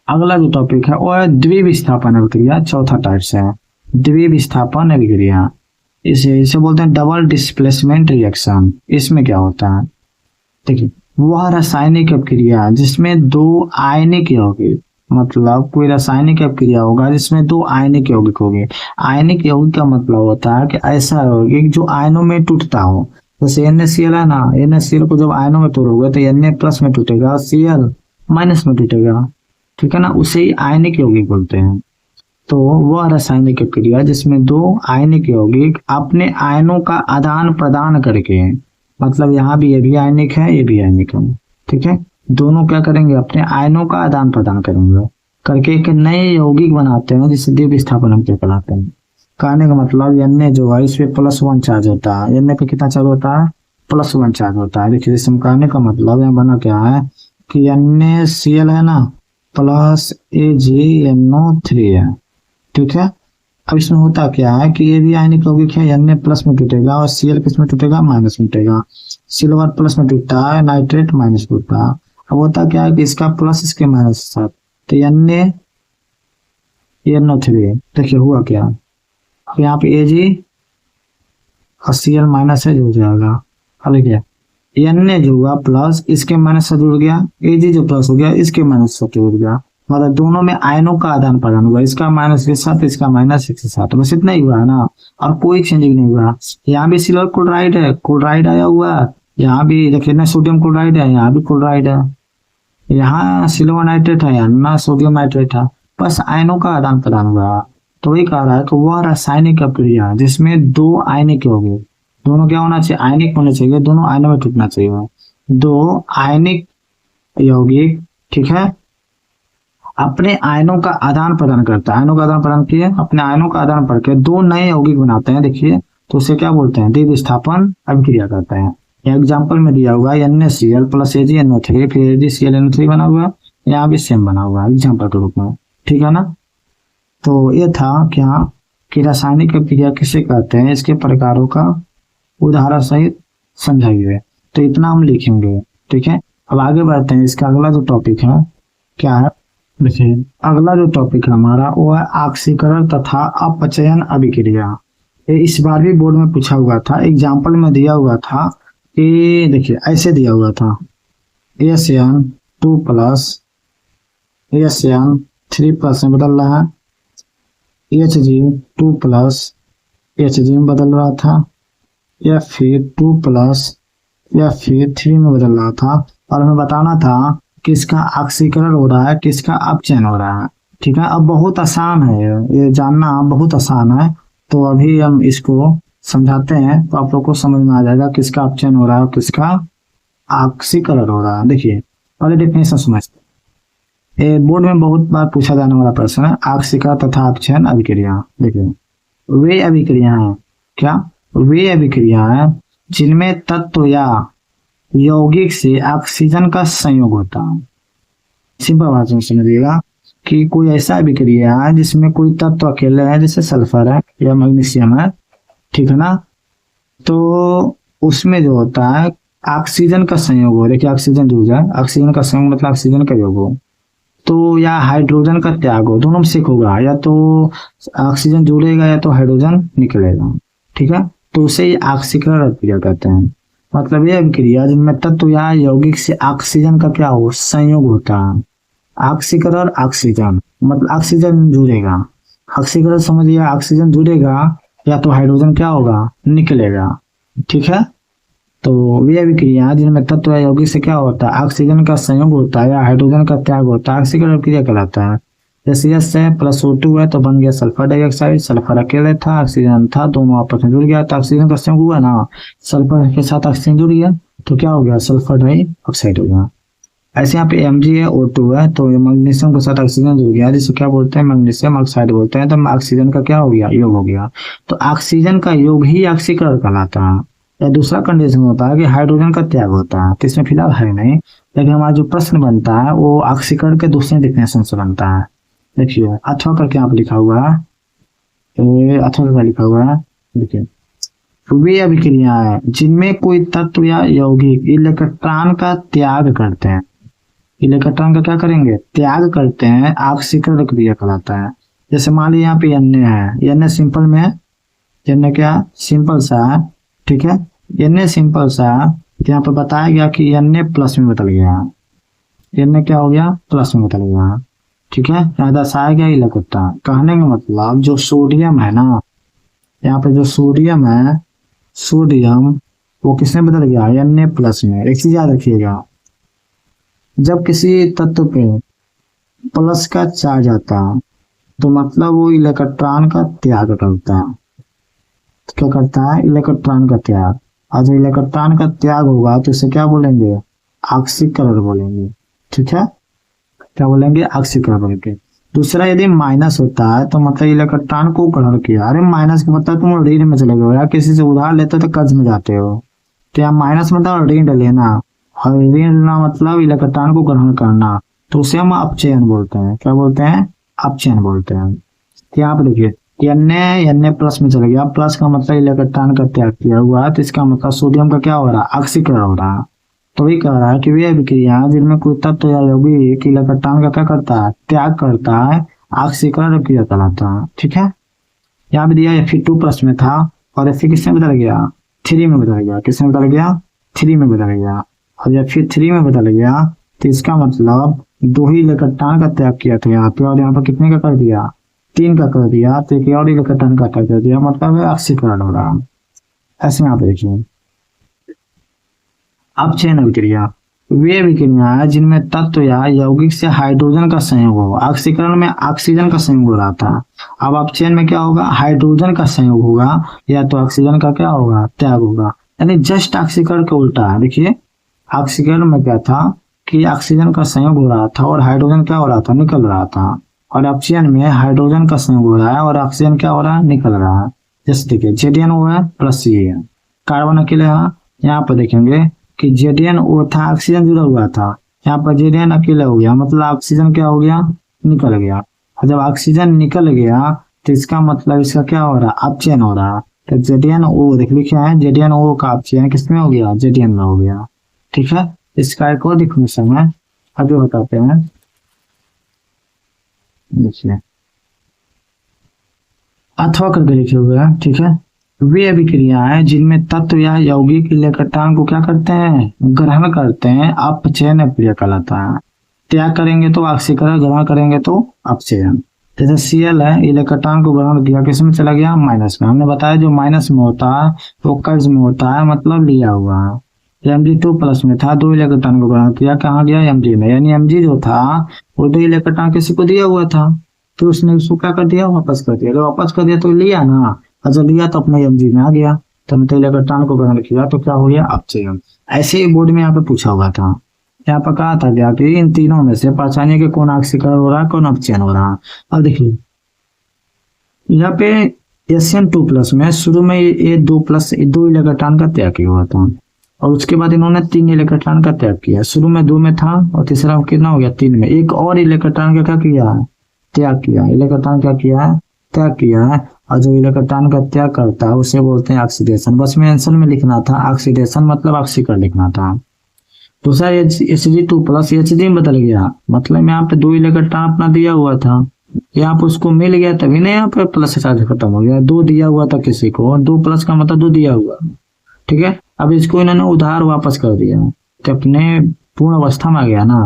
अगला जो टॉपिक है वो है द्विविस्थापन अभिक्रिया, चौथा टाइप से है द्विविस्थापन अभिक्रिया। इसे बोलते हैं डबल डिस्प्लेसमेंट रिएक्शन। इसमें क्या होता है, देखिए वह रासायनिक अभिक्रिया जिसमें दो आयनिक यौगिक, मतलब कोई रासायनिक अभिक्रिया होगा जिसमें दो आयनिक यौगिक होंगे। आयनिक यौगिक का मतलब होता है कि ऐसा यौगिक जो आयनों में टूटता हो। जैसे NaCl है ना, NaCl को जब आयनों में तोड़ोगे तो Na प्लस में टूटेगा, Cl माइनस में टूटेगा। ठीक है ना, उसे ही आयनिक यौगिक बोलते हैं। तो वह रासायनिक अभिक्रिया जिसमें दो आयनिक यौगिक अपने आयनों का आदान प्रदान करके, मतलब यहाँ भी ये भी आयनिक है ये भी आयनिक है, ठीक है, दोनों क्या करेंगे, अपने आयनों का आदान प्रदान करेंगे करके एक नए यौगिक बनाते हैं जिसे द्विविस्थापन अभिक्रिया कहलाते हैं। कहने का मतलब Na जो है इस पे +1 चार्ज होता है, Na पे कितना चार्ज होता है, +1 चार्ज होता है। देखिए इसमें कहने का मतलब यहाँ बना क्या है कि NaCl है ना प्लस AgNO3 है। ठीक है, अब इसमें होता क्या है कि ये भी आयनिक यौगिक है, Na प्लस में टूटेगा और Cl किस में टूटेगा, माइनस में टूटेगा। सिल्वर प्लस में टूटता है, नाइट्रेट माइनस टूटता है। अब होता क्या है कि इसका प्लस इसके माइनस के साथ, तो NaNO3, देखिए हुआ क्या, अब यहाँ पे Ag और Cl माइनस से जुड़ जाएगा। अब देखिए Na जो हुआ प्लस इसके माइनस से जुड़ गया, Ag जो प्लस हो गया इसके माइनस से जुड़ गया, मतलब दोनों में आयनों का आदान प्रदान हुआ, इसका माइनस के साथ इसका माइनस के साथ, बस इतना ही हुआ है ना, और कोई चेंजिंग नहीं हुआ। यहाँ भी सिल्वर क्लोराइड है, क्लोराइड आया हुआ है, यहाँ भी देखिए ना सोडियम क्लोराइड है, यहाँ भी क्लोराइड है, यहाँ सिल्वर नाइट्रेट है, यहाँ ना सोडियम नाइट्रेट है, बस आयनों का आदान प्रदान हुआ। तो वही कह रहा है कि वह रासायनिक अभिक्रिया जिसमें दो आयनिक होंगे, दोनों क्या होना चाहिए, आयनिक होने चाहिए, दोनों आयनों में टूटना चाहिए, दो आयनिक यौगिक, ठीक है, अपने आयनों का आदान प्रदान करता है, आयनों का आदान प्रदान किए, अपने आयनों का आदान करके दो नए यौगिक बनाते हैं। देखिए तो उसे क्या बोलते हैं, द्विविस्थापन अभिक्रिया करते हैं। एग्जाम्पल में दिया हुआ है NaCl प्लस AgNO3, फिर AgClNO3 बना हुआ है, यहाँ भी सेम बना हुआ है एग्जाम्पल के रूप में। ठीक है ना, तो ये था क्या कि रासायनिक अभिक्रिया किसे कहते हैं, इसके प्रकारों का उदाहरण सहित समझाइए। तो इतना हम लिखेंगे। ठीक है, अब आगे बढ़ते हैं। इसका अगला जो टॉपिक है क्या है, देखिए अगला जो टॉपिक है हमारा वो है ऑक्सीकरण तथा अपचयन अभिक्रिया। ये इस बार भी बोर्ड में पूछा हुआ था, एग्जाम्पल में दिया हुआ था कि देखिए ऐसे दिया हुआ था SN2 प्लस SN3 में बदल रहा है, Hg2 प्लस Hg में बदल रहा था, या फिर 2 प्लस या फिर 3 में बदल रहा था, और हमें बताना था किसका ऑक्सीकरण हो रहा है किसका अपचयन हो रहा है। ठीक है, अब बहुत आसान है ये जानना, बहुत आसान है, तो अभी हम इसको समझाते हैं तो आप लोग को समझ में आ जाएगा किसका अपचयन हो रहा है और किसका ऑक्सीकरण हो रहा है। देखिए पहले डेफिनेशन समझते, बोर्ड में बहुत बार पूछा जाने वाला प्रश्न है ऑक्सीकरण तथा अपचयन अभिक्रिया। देखिए वे अभिक्रिया है क्या, वे अभिक्रिया है जिनमें तत्व या यौगिक से ऑक्सीजन का संयोग होता है। सिंपल भाषा में समझिएगा कि कोई ऐसा अभिक्रिया है जिसमें कोई तत्व अकेले है, जैसे सल्फर है या मैग्नीशियम है, ठीक है ना, तो उसमें जो होता है ऑक्सीजन का संयोग हो, देखिए ऑक्सीजन जुड़ जाए, ऑक्सीजन का संयोग मतलब ऑक्सीजन का योग हो, तो या हाइड्रोजन का त्याग हो, दोनों में से एक होगा, या तो ऑक्सीजन जुड़ेगा या तो हाइड्रोजन निकलेगा। ठीक है, तो उसे ऑक्सीकरण अभिक्रिया कहते हैं। मतलब ये अभिक्रिया जिनमें तत्व या यौगिक से ऑक्सीजन का क्या हो, संयोग होता है। ऑक्सीकरण ऑक्सीजन मतलब ऑक्सीजन जुड़ेगा, ऑक्सीकरण समझिए ऑक्सीजन जुड़ेगा या तो हाइड्रोजन क्या होगा, निकलेगा। ठीक है, तो वे अभिक्रिया जिनमें तत्व या यौगिक से क्या होता है, ऑक्सीजन का संयोग होता है या हाइड्रोजन का त्याग होता है, ऑक्सीकरण अभिक्रिया कहलाता है। जैसे S है प्लस O2 है तो बन गया सल्फर डाइऑक्साइड, सल्फर अकेले था ऑक्सीजन था, दोनों आपस में जुड़ गया तो ऑक्सीजन का संयोग हुआ ना, सल्फर के साथ ऑक्सीजन जुड़ गया तो क्या हो गया, सल्फर डाइऑक्साइड हो गया। ऐसे यहाँ पे Mg है, O2 है, तो ये मैग्नीशियम के साथ ऑक्सीजन जुड़ गया जिसे क्या बोलते हैं, मैग्नीशियम ऑक्साइड बोलते हैं। तो ऑक्सीजन का क्या हो गया, योग हो गया। तो ऑक्सीजन का योग ही ऑक्सीकरण कहलाता है। या दूसरा कंडीशन होता है कि हाइड्रोजन का त्याग होता है, तो इसमें फिलहाल है नहीं, लेकिन हमारा जो प्रश्न बनता है वो ऑक्सीकरण के दूसरे डिफिनेशन से बनता है। देखिए अथवा करके यहाँ पे लिखा हुआ है, अथवा का लिखा हुआ है, देखिए वे अभिक्रियाएं जिनमें कोई तत्व या यौगिक इलेक्ट्रॉन का त्याग करते हैं, इलेक्ट्रॉन का क्या करेंगे, त्याग करते हैं, ऑक्सीकरण क्रिया कहलाता है। जैसे मान लीजिए यहाँ पे Na है, Na सिंपल में है, Na क्या सिंपल सा है, ठीक है, Na सिंपल सा है, तो यहाँ पे बताया गया कि Na प्लस में बदल गया, Na क्या हो गया, प्लस में बदल गया, ठीक है। यहाँ दर्शाया गया इलेक्ट्रॉन, कहने का मतलब जो सोडियम है ना, यहाँ पे जो सोडियम है, सोडियम वो किसमें बदल गया, Na प्लस में। एक चीज याद रखिएगा, जब किसी तत्व पे प्लस का चार्ज आता है तो मतलब वो इलेक्ट्रॉन का त्याग करता है। तो क्या करता है, इलेक्ट्रॉन का त्याग। और जब इलेक्ट्रॉन का त्याग होगा तो इसे क्या बोलेंगे, ऑक्सीकरण बोलेंगे, ठीक है, क्या बोलेंगे, ऑक्सीकरण बोलेंगे। दूसरा यदि माइनस होता है तो मतलब इलेक्ट्रॉन को ग्रहण किया। अरे माइनस का मतलब तुम ऋण में चले गए, या किसी से उधार लेते हो तो कर्ज में जाते हो, तो यहाँ माइनस मतलब ऋण लेना, और ऋण लेना मतलब इलेक्ट्रॉन को ग्रहण करना, तो उसे हम अपचयन बोलते हैं। क्या बोलते हैं, अपचयन बोलते हैं। तो यहाँ पे देखिए Na प्लस में चला गया, प्लस का मतलब इलेक्ट्रॉन का त्याग किया हुआ है, तो इसका मतलब सोडियम का क्या हो रहा है, ऑक्सीकरण हो रहा है। तो वही कह रहा है कि वे अभिक्रिया जिनमें कोई तत्व या यौगिक इलेक्ट्रॉन का क्या करता है, त्याग करता है, ऑक्सीकरण क्रिया कहलाता है, ठीक है। यहाँ पे दिया Fe2 प्लस में था, और Fe किसमें बदल गया, 3 में बदल गया, किसमें बदल गया, 3 में बदल गया। और जब फिर 3 में बदल गया तो इसका मतलब 2 ही इलेक्ट्रॉन का त्याग किया था यहाँ पे, और यहाँ पर कितने का कर दिया, 3 का कर दिया, तो एक और इलेक्ट्रॉन का त्याग कर दिया, मतलब ऑक्सीकरण हो रहा है। ऐसे यहाँ पे देखिए अपचयन अभिक्रिया, वे अभिक्रिया है जिनमें तत्व या यौगिक से हाइड्रोजन का संयोग हो। ऑक्सीकरण में ऑक्सीजन का संयोग हो रहा था, अब अपचयन में क्या होगा, हाइड्रोजन का संयोग होगा, या तो ऑक्सीजन का क्या होगा, त्याग होगा। यानी जस्ट ऑक्सीकरण का उल्टा है। देखिए ऑक्सीकरण में क्या था कि ऑक्सीजन का संयोग हो रहा था और हाइड्रोजन क्या हो रहा था, निकल रहा था, और अपचयन में हाइड्रोजन का संयोग हो रहा है और ऑक्सीजन क्या हो रहा है, निकल रहा है। जैसे देखिए ZnO है प्लस Cl, कार्बन अकेले है, यहाँ पर देखेंगे कि ZnO था, ऑक्सीजन जुड़ा हुआ था, यहाँ पर Zn अकेला हो गया, मतलब ऑक्सीजन क्या हो गया, निकल गया। और जब ऑक्सीजन निकल गया तो इसका मतलब इसका क्या हो रहा है, अपचयन हो रहा है। तो ZnO देख लिखा है, ZnO का अपचयन किसमें हो गया, Zn में हो गया, ठीक है। इसका एक और डिफिनेशन है, अभी बताते हैं। देखिए अथवा करके लिखे हुए हैं, ठीक है। वे अभिक्रियाएं जिनमें तत्व या यौगिक इलेक्ट्रॉन को क्या करते हैं, ग्रहण करते हैं, अपचयन अभिक्रिया कहलाता है। त्याग करेंगे तो ऑक्सीकरण, ग्रहण करेंगे तो अपचयन। जैसे Cl है, इलेक्ट्रॉन को ग्रहण किया, किसमें चला गया, माइनस में। हमने बताया जो माइनस में होता है वो कर्ज में होता है, मतलब लिया हुआ है। Mg2 प्लस में था, 2 इलेक्ट्रॉन को ग्रहण किया, कहाँ गया, Mg में। यानी Mg जो था वो 2 इलेक्ट्रॉन किसी को दिया हुआ था, तो उसने उसको क्या कर दिया, वापस कर दिया। तो वापस कर दिया तो लिया ना, और जब लिया तो अपने Mg में आ गया, तो इलेक्ट्रॉन को ग्रहण किया, तो क्या हो गया, अपचयन। ऐसे ही बोर्ड में यहाँ पे पूछा हुआ था, यहाँ पर कहा था क्या कि इन तीनों में से पहचानिए कि कौन ऑक्सीकरण हो रहा है, कौन अपचयन हो रहा है। अब देखिए यहाँ पे Sn2 प्लस में शुरू में ये 2 इलेक्ट्रॉन का त्याग किया हुआ था, और उसके बाद इन्होंने 3 इलेक्ट्रॉन का त्याग किया। शुरू में 2 में था और तीसरा कितना हो गया, 3 में। एक और इलेक्ट्रॉन का क्या किया है, त्याग किया। इलेक्ट्रॉन क्या किया है, त्याग किया है। और जो इलेक्ट्रॉन का त्याग करता है उसे बोलते हैं ऑक्सीडेशन। बस में आंसर में लिखना था ऑक्सीडेशन, मतलब ऑक्सीकरण लिखना था। दूसरा Hg2 प्लस Hg में बदल गया, मतलब यहाँ पे 2 इलेक्ट्रॉन अपना दिया हुआ था, यहाँ पे उसको मिल गया, तभी ना यहाँ पे प्लस चार्ज खत्म हो गया। 2 दिया हुआ था किसी को, 2 प्लस का मतलब 2 दिया हुआ, ठीक है। अब इसको इन्होंने उधार वापस कर दिया, तो अपने पूर्ण अवस्था में आ गया ना,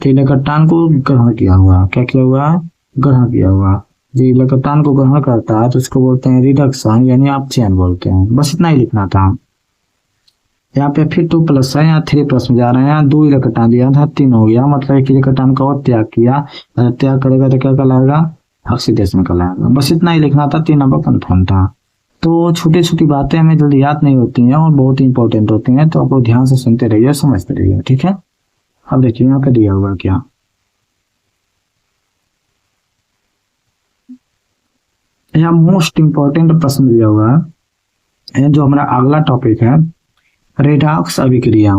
तो इलेक्ट्रॉन को ग्रहण किया हुआ। क्या किया हुआ, ग्रहण किया हुआ। जो इलेक्ट्रॉन को ग्रहण करता है तो उसको बोलते हैं रिडक्शन, यानी अपचयन बोलते हैं। बस इतना ही लिखना था। यहाँ पे फिर 2 प्लस है, यहाँ 3 प्लस में जा रहे हैं, यहाँ 2 इलेक्ट्रॉन दिया था, 3 हो गया, मतलब 1 इलेक्ट्रॉन का और त्याग किया। त्याग करेगा तो क्या कहलाएगा, ऑक्सीडेशन कहलाएगा। बस इतना ही लिखना था, 3 नंबर कन्फर्म था। तो छोटी छोटी बातें हमें जल्दी याद नहीं होती हैं और बहुत इंपॉर्टेंट होती हैं, तो आप लोग ध्यान से सुनते रहिए, समझते रहिए, ठीक है। अब देखिए यहाँ पे दिया हुआ क्या, यहाँ मोस्ट इंपॉर्टेंट प्रश्न दिया हुआ है, जो हमारा अगला टॉपिक है, रेडॉक्स अभिक्रिया।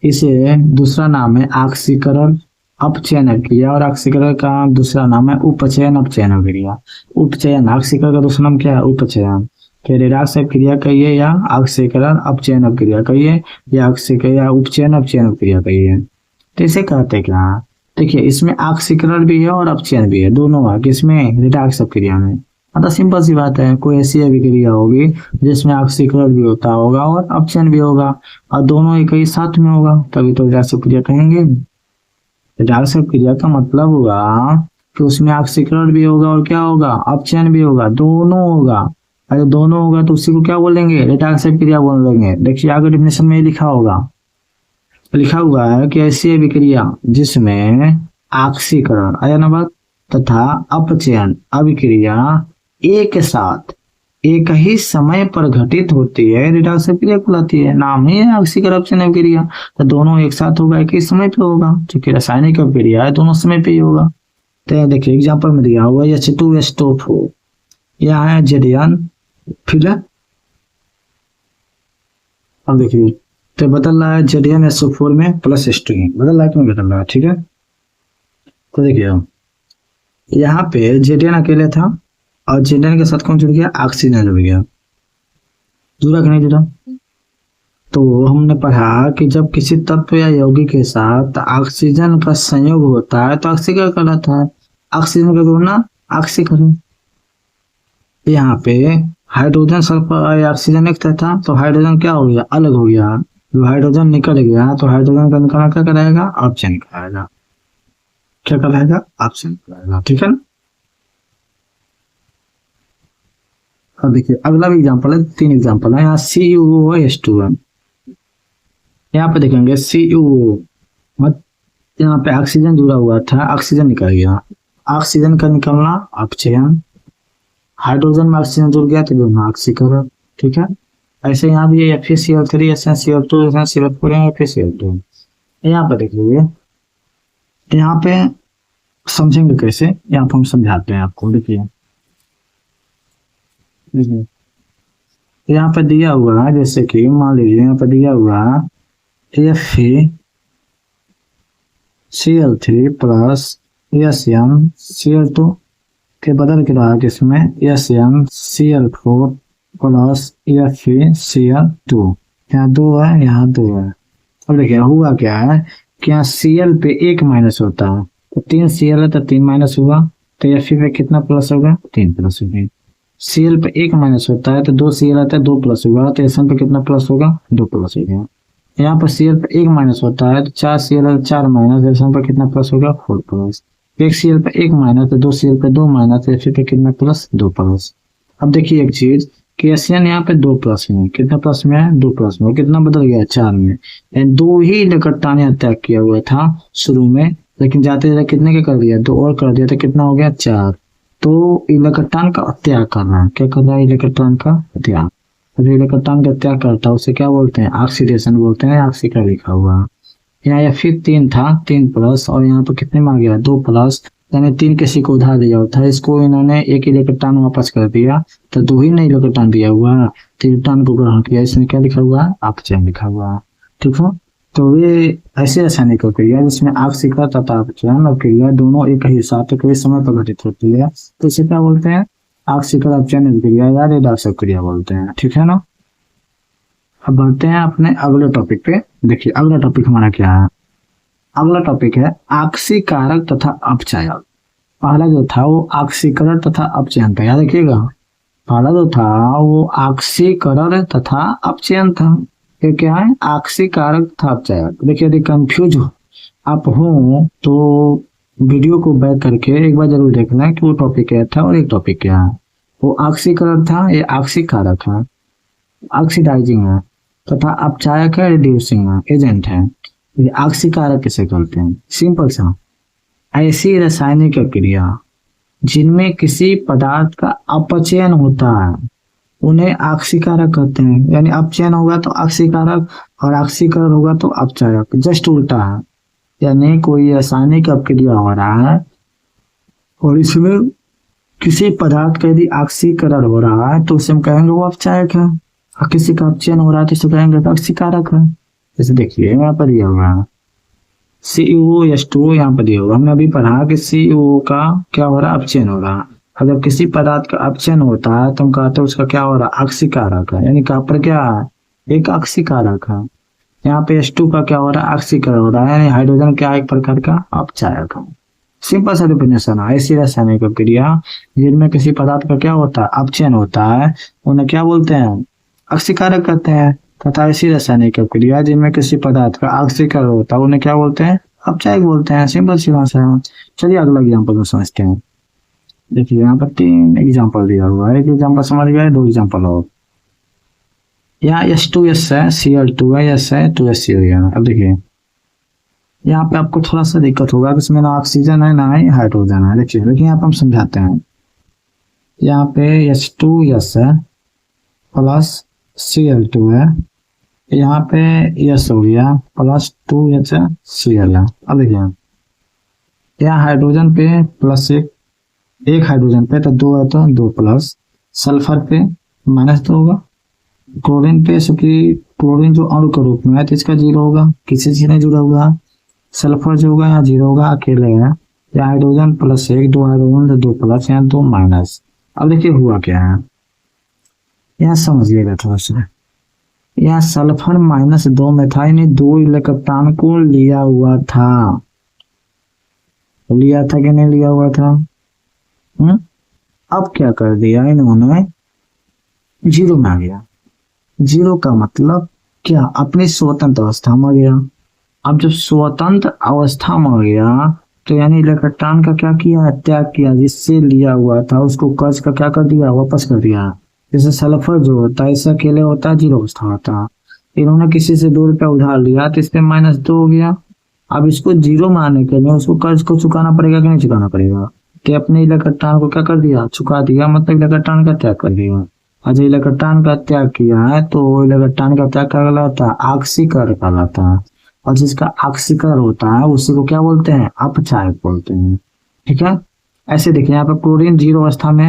इसे दूसरा नाम है ऑक्सीकरण अपचयन अभिक्रिया, और ऑक्सीकरण का दूसरा नाम है उपचयन अपचयन अभिक्रिया। उपचयन, ऑक्सीकरण का दूसरा नाम क्या है, उपचयन। फिर रेडॉक्स अभिक्रिया कहिए या ऑक्सीकरण अपचयन अभिक्रिया कहिए, या ऑक्सीकरण या उपचयन अपचयन अभिक्रिया कहिए। तो इसे कहते क्या, देखिए इसमें ऑक्सीकरण भी है और अपचयन भी है, दोनों है किसमें, रेडॉक्स अभिक्रिया में। मतलब सिंपल सी बात है, कोई ऐसी अभिक्रिया होगी जिसमें ऑक्सीकरण भी होता होगा और अपचयन भी होगा, और दोनों एक ही साथ में होगा, तभी तो रेडॉक्स अभिक्रिया कहेंगे। रेडॉक्स अभिक्रिया का मतलब होगा कि उसमें ऑक्सीकरण भी होगा और क्या होगा, अपचयन भी होगा, दोनों होगा। अगर दोनों होगा तो उसी को क्या बोलेंगे, रेडॉक्स अभिक्रिया बोलेंगे। देखिए आगे डेफिनेशन में लिखा होगा, लिखा हुआ है कि ऐसी अभिक्रिया जिसमें ऑक्सीकरण अयनवत तथा अपचयन अभिक्रिया एक साथ एक ही समय पर घटित होती है, रेडॉक्स अभिक्रिया कहलाती है। नाम ही है ऑक्सीकरण अपचयन अभिक्रिया, तो दोनों एक साथ होगा, एक ही समय पे होगा, क्योंकि रासायनिक अभिक्रिया है, दोनों समय पे ही होगा। तो देखिए एग्जाम्पल में दिया हुआ H2SO4, यह है Zn, फिर अब देखिए तो बदल रहा है ZnSO4 में प्लस H2 बदल रहा है, क्यों बदल रहा है, ठीक है। तो देखिए यहाँ पे Zn अकेले था और Zn के साथ कौन जुड़ गया, ऑक्सीजन जुड़ गया, जुड़ा कि नहीं जुड़ा। तो हमने पढ़ा कि जब किसी तत्व या यौगिक के साथ ऑक्सीजन का संयोग होता है तो ऑक्सीकरण कहलाता है। ऑक्सीजन का जुड़ना ऑक्सीकरण। यहाँ पे हाइड्रोजन सल्फर ऑक्सीजन एक था, तो हाइड्रोजन क्या हो गया, अलग हो गया। जो हाइड्रोजन निकल गया तो हाइड्रोजन का निकलना क्या कराएगा, ऑप्शन कराएगा, क्या कराएगा, ऑप्शन कराएगा, ठीक है ना। अब देखिए अगला भी एग्जांपल है, 3 एग्जांपल है। यहाँ CuOH2 है, यहाँ पे देखेंगे CuO मत, यहाँ पे ऑक्सीजन जुड़ा हुआ था, ऑक्सीजन निकल गया, ऑक्सीजन का निकलना अपचयन, हाइड्रोजन में ऑक्सीजन जुड़ गया तो जुड़ना ऑक्सीकरण, ठीक है। ऐसे यहाँ भी FeCl3 SnCl2 SnCl4 FeCl2। यहाँ पे देखिए, यहाँ पे समझेंगे कैसे, यहाँ पे हम समझाते हैं आपको। देखिए यहाँ पे दिया हुआ है, जैसे कि मान लीजिए यहाँ पे दिया हुआ है FeCl3 प्लस SnCl2 के बदल के रहा किसमें SnCl4 प्लस FeCl2। यहाँ 2 है, यहाँ 2 है। अब देखिए हुआ क्या है कि यहाँ Cl पे 1 माइनस होता है, तो 3 Cl है तो 3 माइनस हुआ, तो Fe पे कितना प्लस होगा, 3 प्लस होगा। Cl पे 1 माइनस होता है तो 2 Cl आता है, 2 प्लस होगा, तो Sn पे कितना प्लस होगा, 2 प्लस होगा। यहाँ पर Cl पे 1 माइनस होता है तो 4 Cl है, 4 माइनस, Sn पे कितना प्लस होगा, 4 प्लस। एक Cl पे 1 माइनस तो 2 Cl पे 2 माइनस, Fe पे कितना प्लस, 2 प्लस। अब देखिए एक चीज कि Sn यहाँ पे 2 प्लस में, कितना प्लस में है, 2 प्लस में, कितना बदल गया, 4 में। 2 ही इलेक्ट्रॉन यहाँ त्याग किया हुआ था शुरू में, लेकिन जाते जाते कितने के कर दिया, 2 और कर दिया तो कितना हो गया, 4। तो इलेक्ट्रॉन का त्याग करना है, क्या कर रहा है, इलेक्ट्रॉन का त्याग। जो इलेक्ट्रॉन का त्याग करता है उसे क्या बोलते हैं, ऑक्सीडेशन बोलते हैं, ऑक्सीकरण लिखा हुआ। यहाँ फिर 3 था, 3 प्लस, और यहाँ पर कितने में आ गया, 2 प्लस, यानी 3 किसी को उधार दिया था, इसको इन्होंने 1 इलेक्ट्रॉन वापस कर दिया, तो 2 ही नहीं इलेक्ट्रॉन दिया हुआ, तो इलेक्ट्रॉन को ग्रहण किया, इसमें क्या लिखा हुआ, अपचयन लिखा हुआ, ठीक है। तो ये ऐसे रासायनिक क्रिया जिसमें ऑक्सीकरण तथा अपचयन क्रिया दोनों एक ही साथ एक ही समय पर घटित होती है, तो इसे क्या बोलते हैं, ऑक्सीकरण अपचयन क्रिया या रेडॉक्स क्रिया बोलते हैं, ठीक है ना। अब बढ़ते हैं अपने अगले टॉपिक पे। देखिए अगला टॉपिक हमारा क्या है, अगला टॉपिक है ऑक्सीकारक तथा अपचयक। पहला जो था वो ऑक्सीकरण तथा अपचयन था, याद रखिएगा, पहला जो था वो ऑक्सीकरण तथा अपचयन था। ये क्या है, ऑक्सीकारक तथा अपचयक। देखिए यदि कंफ्यूज आप हो तो वीडियो को बैक करके एक बार जरूर देखना कि वो टॉपिक क्या था और एक टॉपिक क्या है। वो ऑक्सीकरण था, ये ऑक्सीकारक है, ऑक्सीडाइजिंग है, तथा अपचयक है, रिड्यूसिंग एजेंट है। ये ऑक्सीकारक किसे कहते हैं, सिंपल सा, ऐसी रासायनिक क्रिया जिनमें किसी पदार्थ का अपचयन होता है, उन्हें आक्सीकारक कहते हैं। यानी अपचयन होगा तो आक्सीकारक और आक्सीकरण होगा तो अपचायक, जस्ट उल्टा है। यानी कोई रासायनिक अपक्रिया हो रहा है और इसमें किसी पदार्थ का यदि ऑक्सीकरण हो रहा है तो उसे हम कहेंगे वो अपचायक है, और किसी का अपचयन हो रहा है तो उसे कहेंगे तो ऑक्सीकारक है। जैसे देखिए यहाँ पर दिया हुआ है CuO यहाँ पर दिया हुआ, हमने अभी पढ़ा कि CO का क्या हो रहा है, अपचयन हो रहा है। अगर किसी पदार्थ का अपचयन होता है तो हम कहते हैं उसका क्या हो रहा है, ऑक्सीकारक है। यानी कहाँ पर क्या है, एक ऑक्सीकारक है। यहाँ पे H2 का क्या हो रहा है, ऑक्सीकरण हो रहा है, यानी हाइड्रोजन क्या एक प्रकार का अपचायक है। सिंपल सा डिफिनेशन है। ऐसी रासायनिक प्रक्रिया जिनमें किसी पदार्थ का क्या होता है, अपचयन होता है, उन्हें क्या बोलते हैं, ऑक्सीकारक कहते हैं। तथा ऐसी रासायनिक प्रक्रिया जिनमें किसी पदार्थ का ऑक्सीकरण होता है उन्हें क्या बोलते हैं, अपचायक बोलते हैं। सिंपल सी भाषा है। चलिए अगला एग्जाम्पल में समझते हैं। देखिए यहाँ पर 3 एग्जाम्पल दिया हुआ है। एक एग्जाम्पल समझ गए, 2 एग्जाम्पल और। यहाँ H2S है, Cl2 है, S है, 2SCO है। अब देखिए यहाँ पे आपको थोड़ा सा दिक्कत होगा कि इसमें ना ऑक्सीजन है ना ही हाइड्रोजन है। देखिए यहाँ पे हम समझाते हैं। यहाँ पे H2S है प्लस Cl2 है, यहाँ पे S हो गया प्लस 2HCl है। अब देखिए यहाँ हाइड्रोजन पे प्लस एक हाइड्रोजन पे तो 2 है तो 2 प्लस, सल्फर पे माइनस 2 होगा, क्लोरीन पे क्योंकि क्लोरीन जो अणु के रूप में है तो इसका 0 होगा, किसी से नहीं जुड़ा हुआ। सल्फर जो होगा यहाँ 0 होगा, अकेले है। यहाँ हाइड्रोजन प्लस 1, 2 हाइड्रोजन तो 2 प्लस, यहाँ 2 माइनस। अब देखिए हुआ क्या है, यहाँ समझिएगा थोड़ा सा। यहाँ सल्फर -2 में था, यानी 2 इलेक्ट्रॉन को लिया हुआ था। लिया था कि नहीं लिया हुआ था? अब क्या कर दिया इन्होंने, 0 में आ गया। 0 का मतलब क्या, अपनी स्वतंत्र अवस्था में आ गया। अब जब स्वतंत्र अवस्था में आ गया तो यानी इलेक्ट्रॉन का क्या किया, त्याग किया। जिससे लिया हुआ था उसको कर्ज का क्या कर दिया, वापस कर दिया। जैसे सल्फर जो होता है इससे अकेले होता है, 0 अवस्था होता है। इन्होंने किसी से 2 रुपया उधार लिया तो इसमें -2 हो गया। अब इसको 0 मानने के लिए उसको कर्ज को चुकाना पड़ेगा कि नहीं चुकाना पड़ेगा, कि अपने इलेक्ट्रॉन को क्या कर दिया, चुका दिया, मतलब इलेक्ट्रॉन का त्याग कर दिया। और जो इलेक्ट्रॉन का त्याग किया है तो इलेक्ट्रॉन का त्याग कहलाता है, ऑक्सीकरण कहलाता है। और जिसका ऑक्सीकरण होता है उसी को क्या बोलते हैं, अपचायक बोलते हैं। ठीक है। ऐसे देखिए यहाँ पे क्लोरीन 0 अवस्था में,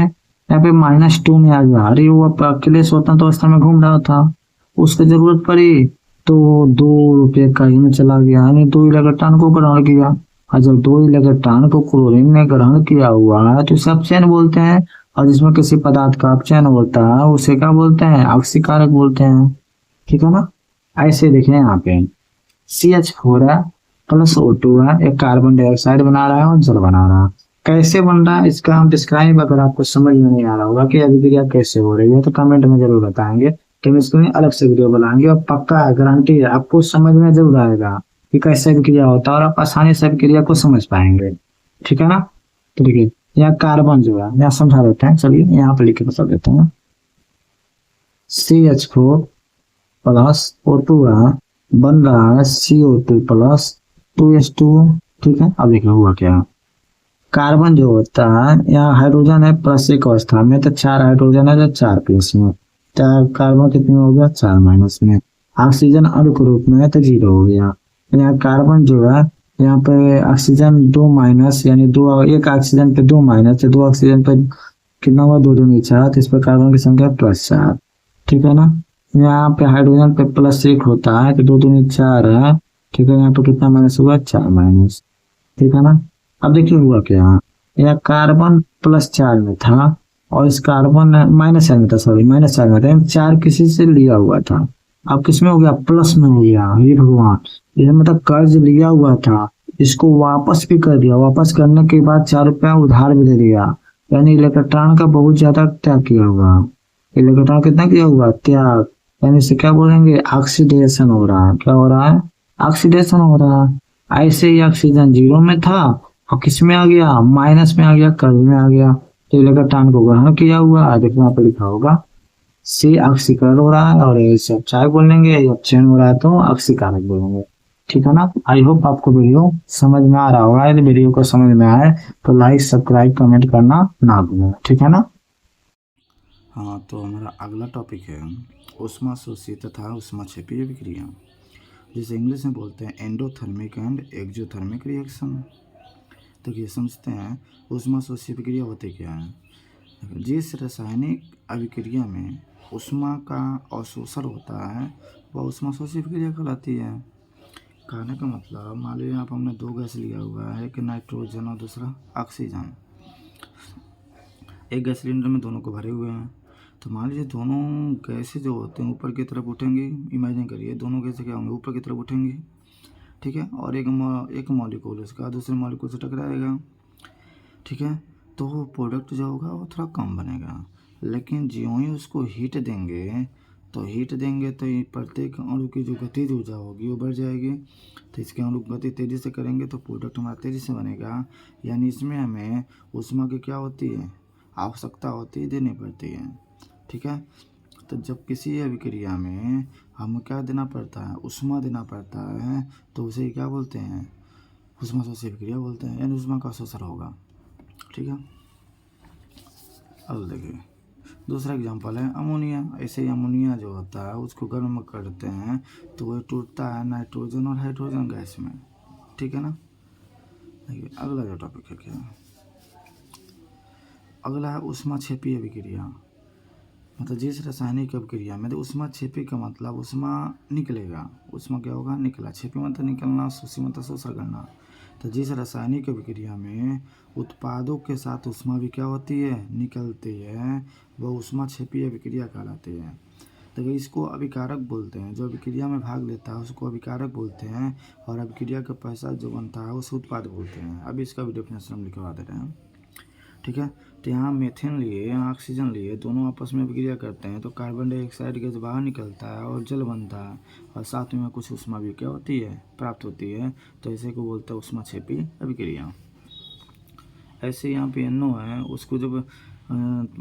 यहाँ पे -2 में आ गया। अरे वो अकेले स्वतंत्र अवस्था में घूम रहा था, उसको जरूरत पड़ी तो 2 रुपये का ही में चला गया, यानी 2 इलेक्ट्रॉन को ग्रहण किया। और जब 2 इलेक्ट्रॉन को क्लोरीन ने ग्रहण किया हुआ है तो इसे अपचयन बोलते हैं। और जिसमें किसी पदार्थ का अपचयन होता है उसे क्या बोलते हैं, ऑक्सीकारक बोलते हैं। ठीक है ना। ऐसे देखें यहाँ पे CH4 है प्लस O2 है, एक कार्बन डाइऑक्साइड बना रहा है और जल बना रहा है। कैसे बन रहा है इसका हम डिस्क्राइब, अगर आपको समझ में नहीं आ रहा होगा कि अभिक्रिया कैसे हो रही है तो कमेंट में जरूर बताएंगे। केमिस्ट्री में अलग से वीडियो बनाएंगे और पक्का है, गारंटी है आपको समझ में जरूर आएगा कि कैसे अभिक्रिया होता है और आप आसानी से अभिक्रिया को समझ पाएंगे। ठीक है ना। तो देखिए यहाँ कार्बन जो है यहाँ समझा देते हैं। चलिए यहाँ पे लिख के बता देते हैं। CH4 प्लस O2 है, बन रहा है CO2 प्लस 2H2। ठीक है। अब देखिए हुआ क्या, कार्बन जो होता है यहाँ हाइड्रोजन है प्लस 1 अवस्था में तो 4 हाइड्रोजन है तो 4 प्लस में, 4 कार्बन कितने हो गया, 4 माइनस में। ऑक्सीजन अणु के रूप में है तो 0 हो गया। यहाँ कार्बन जो है यहाँ पे ऑक्सीजन 2 माइनस, यानी 2 एक ऑक्सीजन पे 2 माइनस, 2 ऑक्सीजन पे कितना हुआ, 2 दूनी 4, तो इस पर कार्बन की संख्या +4। ठीक है ना। यहाँ पे हाइड्रोजन पे +1 होता है तो 2 दूनी 4 है। ठीक है। यहाँ पे कितना माइनस हुआ, 4 माइनस। ठीक है ना। अब देखिए हुआ क्या, यह कार्बन +4 में था और इस कार्बन -4 में था, सॉरी -4 में था, 4 किसी से लिया हुआ था। अब किस में हो गया, प्लस में हो गया। हे भगवान, ये मतलब कर्ज लिया हुआ था, इसको वापस भी कर दिया। वापस करने के बाद 4 रुपया उधार भी दे दिया, यानी इलेक्ट्रॉन का बहुत ज्यादा त्याग किया हुआ। इलेक्ट्रॉन कितना किया हुआ, त्याग। यानी इसे क्या बोलेंगे, ऑक्सीडेशन हो रहा है। क्या हो रहा है, ऑक्सीडेशन हो रहा है। ऐसे ही ऑक्सीजन 0 में था और किस में आ गया, माइनस में आ गया, कर्ज में आ गया। तो इलेक्ट्रॉन को ग्रहण किया हुआ, देखो यहाँ पे लिखा होगा C ऑक्सीकरण हो रहा है और इसे अपचायक बोलेंगे, अपचयन हो रहा है तो ऑक्सीकारक बोलेंगे। ठीक है ना। आई होप आपको वीडियो समझ में आ रहा होगा। यदि वीडियो को समझ में आए तो लाइक, सब्सक्राइब, कमेंट करना ना भूलें। ठीक है ना। हाँ, तो हमारा अगला टॉपिक है ऊष्माशोषी तथा ऊष्माक्षेपीय विक्रिया, जिसे इंग्लिश में बोलते हैं एंडोथर्मिक एंड एक्सोथर्मिक रिएक्शन। तो ये समझते हैं ऊष्माशोषी विक्रिया होती क्या है। जिस रासायनिक अभिक्रिया में ऊष्मा का अवशोषण होता है वह ऊष्माशोषी विक्रिया कहलाती है। कहने का मतलब, मान लीजिए आप हमने दो गैस लिया हुआ है, एक नाइट्रोजन और दूसरा ऑक्सीजन। एक गैस सिलेंडर में दोनों को भरे हुए हैं, तो मान लीजिए दोनों गैसें जो होते हैं ऊपर की तरफ उठेंगी। इमेजिन करिए दोनों गैसें क्या होंगी, ऊपर की तरफ उठेंगी, ठीक है, और एक मॉलिक्यूल उसका दूसरे मॉलिक्यूल से टकराएगा, ठीक है। तो प्रोडक्ट जो होगा वो थोड़ा कम बनेगा, लेकिन ज्यों ही उसको हीट देंगे तो ये प्रत्येक अणु की जो गतिज ऊर्जा होगी वो बढ़ जाएगी। तो इसके अणु गति तेज़ी से करेंगे तो प्रोडक्ट हमारा तेज़ी से बनेगा। यानी इसमें हमें ऊष्मा की क्या होती है, आवश्यकता होती है, देनी पड़ती है, ठीक है। तो जब किसी अभिक्रिया में हमें क्या देना पड़ता है, ऊष्मा देना पड़ता है, तो उसे क्या बोलते हैं, ऊष्माशोषी अभिक्रिया बोलते हैं, यानी ऊष्मा का अवशोषण होगा, ठीक है। अब देखिए दूसरा एग्जांपल है अमोनिया। ऐसे ही अमोनिया जो होता है उसको गर्म करते हैं तो वह टूटता है नाइट्रोजन और हाइड्रोजन गैस में, ठीक है ना। देखिए अगला जो टॉपिक है क्या, अगला है ऊष्माक्षेपीय अभिक्रिया। मतलब जिस रासायनिक अभिक्रिया में, तो ऊष्माक्षेपी का मतलब ऊष्मा निकलेगा, ऊष्मा क्या होगा, निकला, क्षेपी मतलब निकलना, शोषी मतलब शोषण करना। तो जिस रासायनिक अभिक्रिया में उत्पादों के साथ ऊष्मा भी क्या होती है, निकलती है, वह ऊष्माक्षेपीय अभिक्रिया कहलाती है। तो इसको अभिकारक बोलते हैं, जो अभिक्रिया में भाग लेता है उसको अभिकारक बोलते हैं, और अभिक्रिया का पश्चात जो बनता है उसे उत्पाद बोलते हैं। अभी इसका भी डेफिनेशन हम लिखवा दे रहे हैं, ठीक है। तो यहाँ मीथेन लिए, यहाँ ऑक्सीजन लिए, दोनों आपस में अभिक्रिया करते हैं तो कार्बन डाइऑक्साइड गैस बाहर निकलता है और जल बनता है, और साथ में कुछ ऊष्मा भी क्या होती है, प्राप्त होती है। तो इसे को बोलते हैं ऊष्माक्षेपी अभिक्रिया। ऐसे यहाँ पे NO है, उसको जब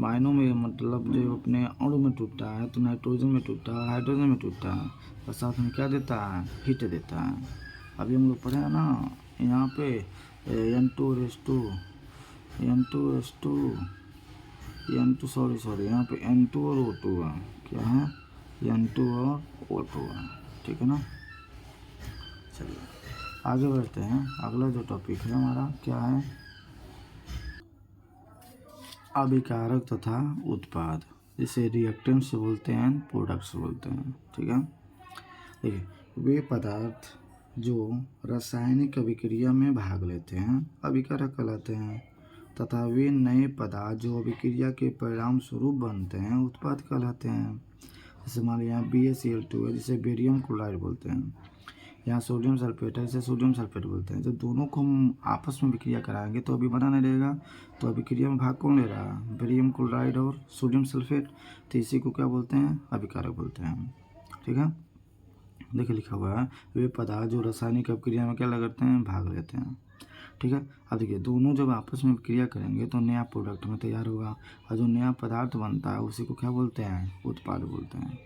आयनों में, मतलब जो अपने अणु में टूटता है तो नाइट्रोजन में टूटता है, हाइड्रोजन में टूटता है, और साथ में क्या देता है, हीट देता है। अभी हम लोग पढ़े हैं ना यहाँ पे N2 सॉरी यहाँ पे N2 और O2 है, क्या है, N2 और O2 है, ठीक है ना। चलिए आगे बढ़ते हैं। अगला जो टॉपिक है हमारा क्या है, अभिकारक तथा उत्पाद, जिसे रिएक्टेंट्स बोलते हैं, प्रोडक्ट्स बोलते हैं, ठीक है। देखिए वे पदार्थ जो रासायनिक अभिक्रिया में भाग लेते हैं अभिकारक कहलाते हैं, तथा वे नए पदार्थ जो अभिक्रिया के परिणाम स्वरूप बनते हैं उत्पाद कहलाते हैं। जैसे मान लीजिए यहाँ BaCl2 है, जिसे बेरियम क्लोराइड बोलते हैं। यहाँ सोडियम सल्फेट है, इसे सोडियम सल्फेट बोलते हैं। जब दोनों को हम आपस में विक्रिया कराएंगे तो अभी बना नहीं रहेगा, तो अभिक्रिया में भाग कौन ले रहा है, बेरियम क्लोराइड और सोडियम सल्फेट। तो इसी को क्या बोलते हैं, अभिकारक बोलते हैं, ठीक है। देखिए लिखा हुआ है, वे पदार्थ जो रासायनिक अभिक्रिया में क्या करते हैं, भाग लेते हैं, ठीक है। अब देखिए दोनों जब आपस में क्रिया करेंगे तो नया प्रोडक्ट में तैयार होगा, और जो नया पदार्थ बनता है उसी को क्या बोलते हैं, उत्पाद बोलते हैं।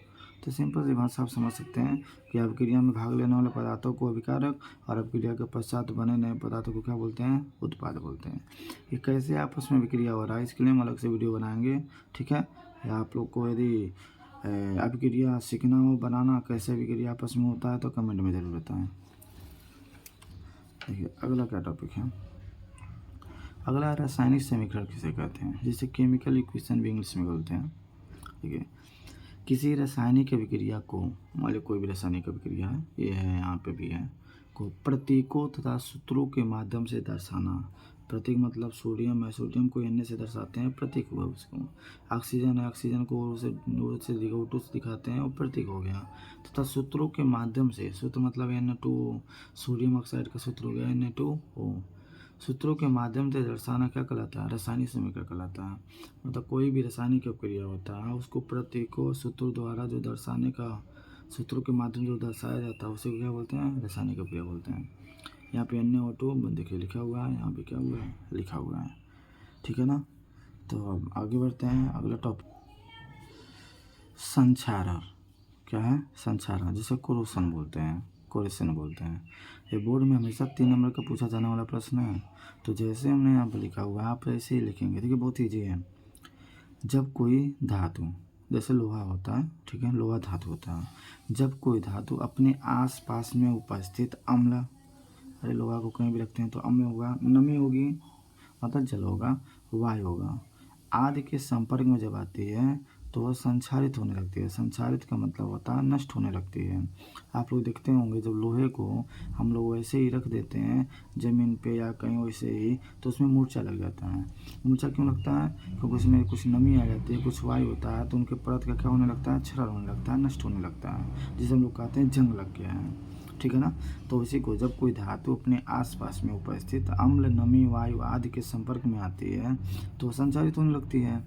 तो सिंपल सी भाषा आप समझ सकते हैं कि अभिक्रिया में भाग लेने वाले पदार्थों को अभिकारक, और अभिक्रिया के पश्चात बने नए पदार्थों को क्या बोलते हैं, उत्पाद बोलते हैं। ये कैसे आपस में विक्रिया हो रहा है इसके लिए हम अलग से वीडियो बनाएंगे, ठीक है। या आप लोग को यदि अभिक्रिया सीखना हो, बनाना कैसे अभिक्रिया आपस में होता है, तो कमेंट में ज़रूर बताएं। देखिए अगला क्या टॉपिक है, अगला रासायनिक समीकरण किसे कहते हैं, जिसे केमिकल इक्वेशन भी इंग्लिश में बोलते हैं, ठीक है। किसी रासायनिक अभिक्रिया को, मान लो कोई भी रासायनिक अभिक्रिया है, ये है यहाँ पे भी है, को प्रतीकों तथा सूत्रों के माध्यम से दर्शाना। प्रतीक मतलब सोडियम है, सोडियम को Na से दर्शाते हैं, प्रतीक हुआ उसको। ऑक्सीजन है, ऑक्सीजन को O से दिखाते हैं, वो प्रतीक हो गया। तथा सूत्रों के माध्यम से, सूत्र मतलब Na2, सोडियम ऑक्साइड का सूत्र हो गया Na2O। सूत्रों के माध्यम से दर्शाना क्या कहलाता है, रासायनिक समीकरण कहलाता है। मतलब कोई भी रासायनिक अभिक्रिया होता है उसको प्रतीकों सूत्रों द्वारा जो दर्शाने का, सूत्रों के माध्यम से दर्शाया जाता है उसे क्या बोलते हैं, रासायनिक अभिक्रिया बोलते हैं। यहाँ पे Na2O देखिए लिखा हुआ है, यहाँ पे क्या हुआ है, लिखा हुआ है, ठीक है ना। तो अब आगे बढ़ते हैं। अगला टॉपिक संक्षारण, क्या है, संक्षारण, जिसे कोरोशन बोलते हैं, कोरेशन बोलते हैं। ये बोर्ड में हमेशा 3 नंबर का पूछा जाने वाला प्रश्न है। तो जैसे हमने यहाँ पर लिखा हुआ है आप ऐसे ही लिखेंगे, देखिए बहुत ईजी है। जब कोई धातु, जैसे लोहा होता है, ठीक है, लोहा धातु होता है, जब कोई धातु अपने आसपास में उपस्थित अम्ल, अरे लोहा को कहीं भी रखते हैं तो अम्ल होगा, नमी होगी मतलब जल होगा, वायु होगा, आदि के संपर्क में जब आती है तो वह संक्षारित होने लगती है। संक्षारित का मतलब होता है नष्ट होने लगती है। आप लोग देखते होंगे जब लोहे को हम लोग वैसे ही रख देते हैं ज़मीन पे या कहीं वैसे ही, तो उसमें मूर्छा लग जाता है। मूर्छा क्यों लगता है? क्योंकि उसमें कुछ नमी आ जाती है, कुछ वायु होता है, तो उनके परत का क्या होने लगता है? क्षरण होने लगता है, नष्ट होने लगता है, जिसे हम लोग कहते हैं जंग लग गया है, ठीक है ना। तो इसी को जब कोई धातु अपने आसपास में उपस्थित अम्ल, नमी, वायु आदि के संपर्क में आती है तो संचारित होने लगती है।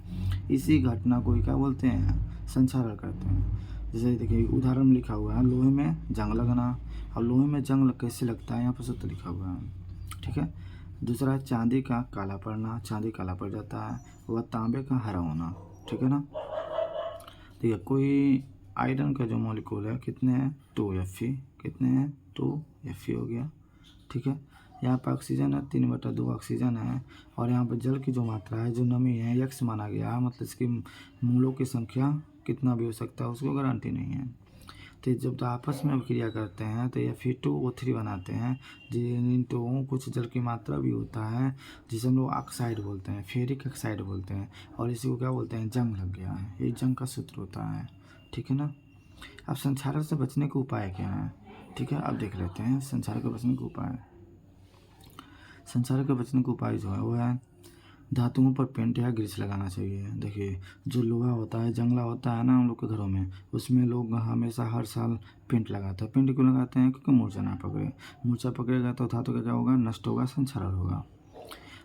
इसी घटना को क्या बोलते हैं? संचारण करते हैं। जैसे देखिए उदाहरण में लिखा हुआ है लोहे में जंग लगना। और लोहे में जंग कैसे लगता है यहाँ पर सूत्र लिखा हुआ है, ठीक है। दूसरा चांदी का काला पड़ना, चांदी काला पड़ जाता है, वह तांबे का हरा होना, ठीक है ना। ठीक है, कोई आयरन का जो मॉलिक्यूल है कितने हैं? 2Fe, कितने हैं? 2Fe हो गया, ठीक है। यहाँ पर ऑक्सीजन है 3/2 ऑक्सीजन है, और यहाँ पर जल की जो मात्रा है, जो नमी है, x माना गया है, मतलब इसकी मूलों की संख्या कितना भी हो सकता है उसको गारंटी नहीं है। तो जब तो आपस में क्रिया करते हैं तो ये Fe2O3 बनाते हैं, जिन तो कुछ जल की मात्रा भी होता है जिसे हम लोग ऑक्साइड बोलते हैं, फेरिक ऑक्साइड बोलते हैं, और इसी को क्या बोलते हैं? जंग लग गया है। ये जंग का सूत्र होता है, ठीक है ना। अब संक्षारक से बचने के उपाय क्या है? ठीक है, अब देख लेते हैं संक्षारक से बचने के उपाय। संक्षारक से बचने के उपाय जो है वो है धातुओं पर पेंट या ग्रीस लगाना चाहिए। देखिए जो लोहा होता है, जंगला होता है ना हम लोग के घरों में, उसमें लोग हमेशा हर साल पेंट लगाते हैं। पेंट क्यों लगाते हैं? क्योंकि मूर्छा ना पकड़े। मूर्छा पकड़ेगा तो धातु का क्या होगा? नष्ट होगा, संक्षारण होगा।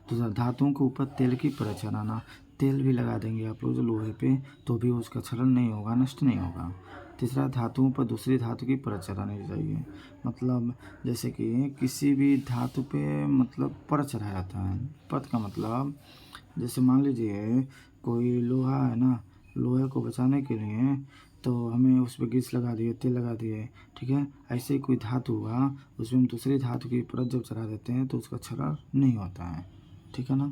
तो धातुओं के ऊपर तेल की परत चढ़ाना, तेल भी लगा देंगे आप लोग जो लोहे पे, तो भी उसका क्षरण नहीं होगा, नष्ट नहीं होगा। तीसरा, धातुओं पर दूसरी धातु की परत चढ़ानी चाहिए। मतलब जैसे कि किसी भी धातु पे मतलब परत चढ़ाया जाता है। परत का मतलब जैसे मान लीजिए कोई लोहा है ना, लोहे को बचाने के लिए तो हमें उस पर ग्रीस लगा दिए, तेल लगा दिए, ठीक है। ऐसे ही कोई धातु हुआ, उसमें हम दूसरी धातु की परत जब चढ़ा देते हैं तो उसका क्षरण नहीं होता है, ठीक है ना।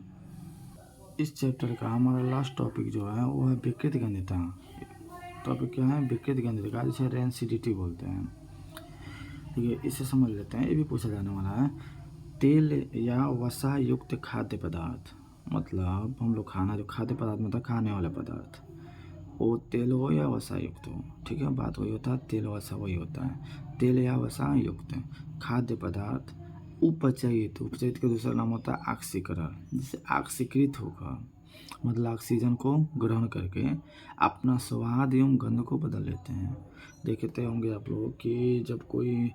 इस चैप्टर का हमारा लास्ट टॉपिक जो है वो है विकृत गंधिता। टॉपिक क्या है? विकृत गंधिता, जिसे रेंसिडिटी बोलते हैं, ठीक है। इसे समझ लेते हैं, ये भी पूछा जाने वाला है। तेल या वसा युक्त खाद्य पदार्थ, मतलब हम लोग खाना जो खाद्य पदार्थ मतलब खाने वाले पदार्थ, वो तेल हो या वसा युक्त हो, ठीक है। बात वही होता है, तेल वसा वही होता है। तेल या वसा युक्त खाद्य पदार्थ उपचयित, उपचयित का दूसरा नाम होता है ऑक्सीकरण, जिससे ऑक्सीकृत होगा, मतलब ऑक्सीजन को ग्रहण करके अपना स्वाद एवं गंध को बदल लेते हैं। देखते होंगे आप लोग कि जब कोई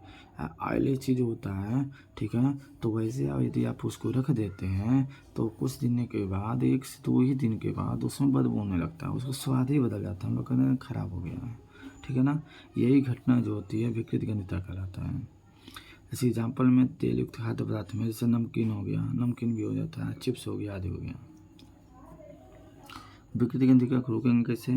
ऑयली चीज़ होता है, ठीक है, तो वैसे यदि आप उसको रख देते हैं तो कुछ दिन के बाद, 1 से 2 ही दिन के बाद उसमें बदबू होने लगता है, उसका स्वाद ही बदल जाता है, हम लोग कहते हैं खराब हो गया है, ठीक है ना। यही घटना जो होती है विकृत गंधिता कहलाता है। जैसे एग्जाम्पल में तेल युक्त खाद्य पदार्थ में जैसे नमकीन हो गया, नमकीन भी हो जाता है, चिप्स हो गया, आदि हो गया। विकृत गंधिका को रोकेंगे कैसे?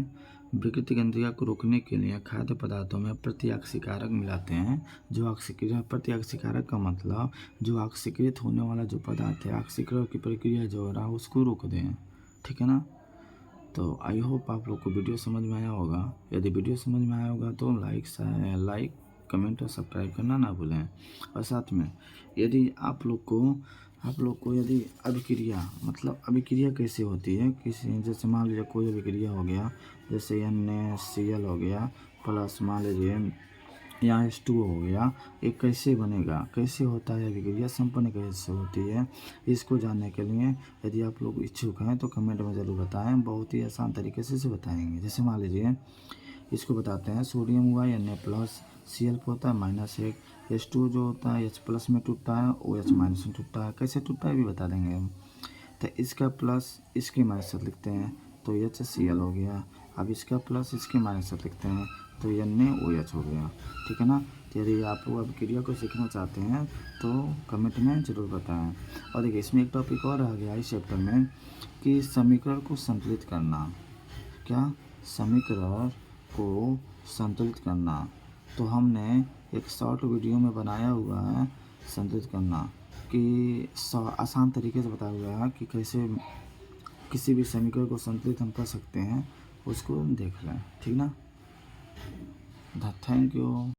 विकृत गंधिका को रोकने के लिए खाद्य पदार्थों में प्रतिऑक्सीकारक मिलाते हैं। जो ऑक्सीकृत, प्रतिऑक्सीकारक का मतलब जो ऑक्सीकृत होने वाला जो पदार्थ है, ऑक्सीकरण की प्रक्रिया जो हो रहा है उसको रोक दें, ठीक है ना। तो आई होप आप लोग को वीडियो समझ में आया होगा। यदि वीडियो समझ में आया होगा तो लाइक कमेंट और सब्सक्राइब करना ना भूलें। और साथ में यदि आप लोग को यदि अभिक्रिया, मतलब अभिक्रिया कैसे होती है, किसी जैसे मान लीजिए कोई अभिक्रिया हो गया, जैसे NaCl हो गया प्लस मान लीजिए यहाँ H2O हो गया, ये कैसे बनेगा, कैसे होता है अभिक्रिया, संपन्न कैसे होती है, इसको जानने के लिए यदि आप लोग इच्छुक हैं तो कमेंट में ज़रूर बताएं। बहुत ही आसान तरीके से इसे बताएंगे। जैसे मान लीजिए इसको बताते हैं, सोडियम हुआ Na+Cl होता है -1, H2 जो होता है H+ में टूटता है, OH- में टूटता है, कैसे टूटता है भी बता देंगे हम। तो इसका प्लस इसके माइनस साथ लिखते हैं तो HCl हो गया। अब इसका प्लस इसके माइनस साथ लिखते हैं तो NaOH हो गया, ठीक है ना। तो यदि आप लोग अभिक्रिया को सीखना चाहते हैं तो कमेंट में ज़रूर बताएं। और देखिए इसमें एक टॉपिक और आ गया इस चैप्टर में कि समीकरण को संतुलित करना। क्या? समीकरण को संतुलित करना। तो हमने एक शॉर्ट वीडियो में बनाया हुआ है संतुलित करना, कि आसान तरीके से बताया हुआ है कि कैसे किसी भी समीकरण को संतुलित हम कर सकते हैं उसको देख लें, ठीक ना। Thank you.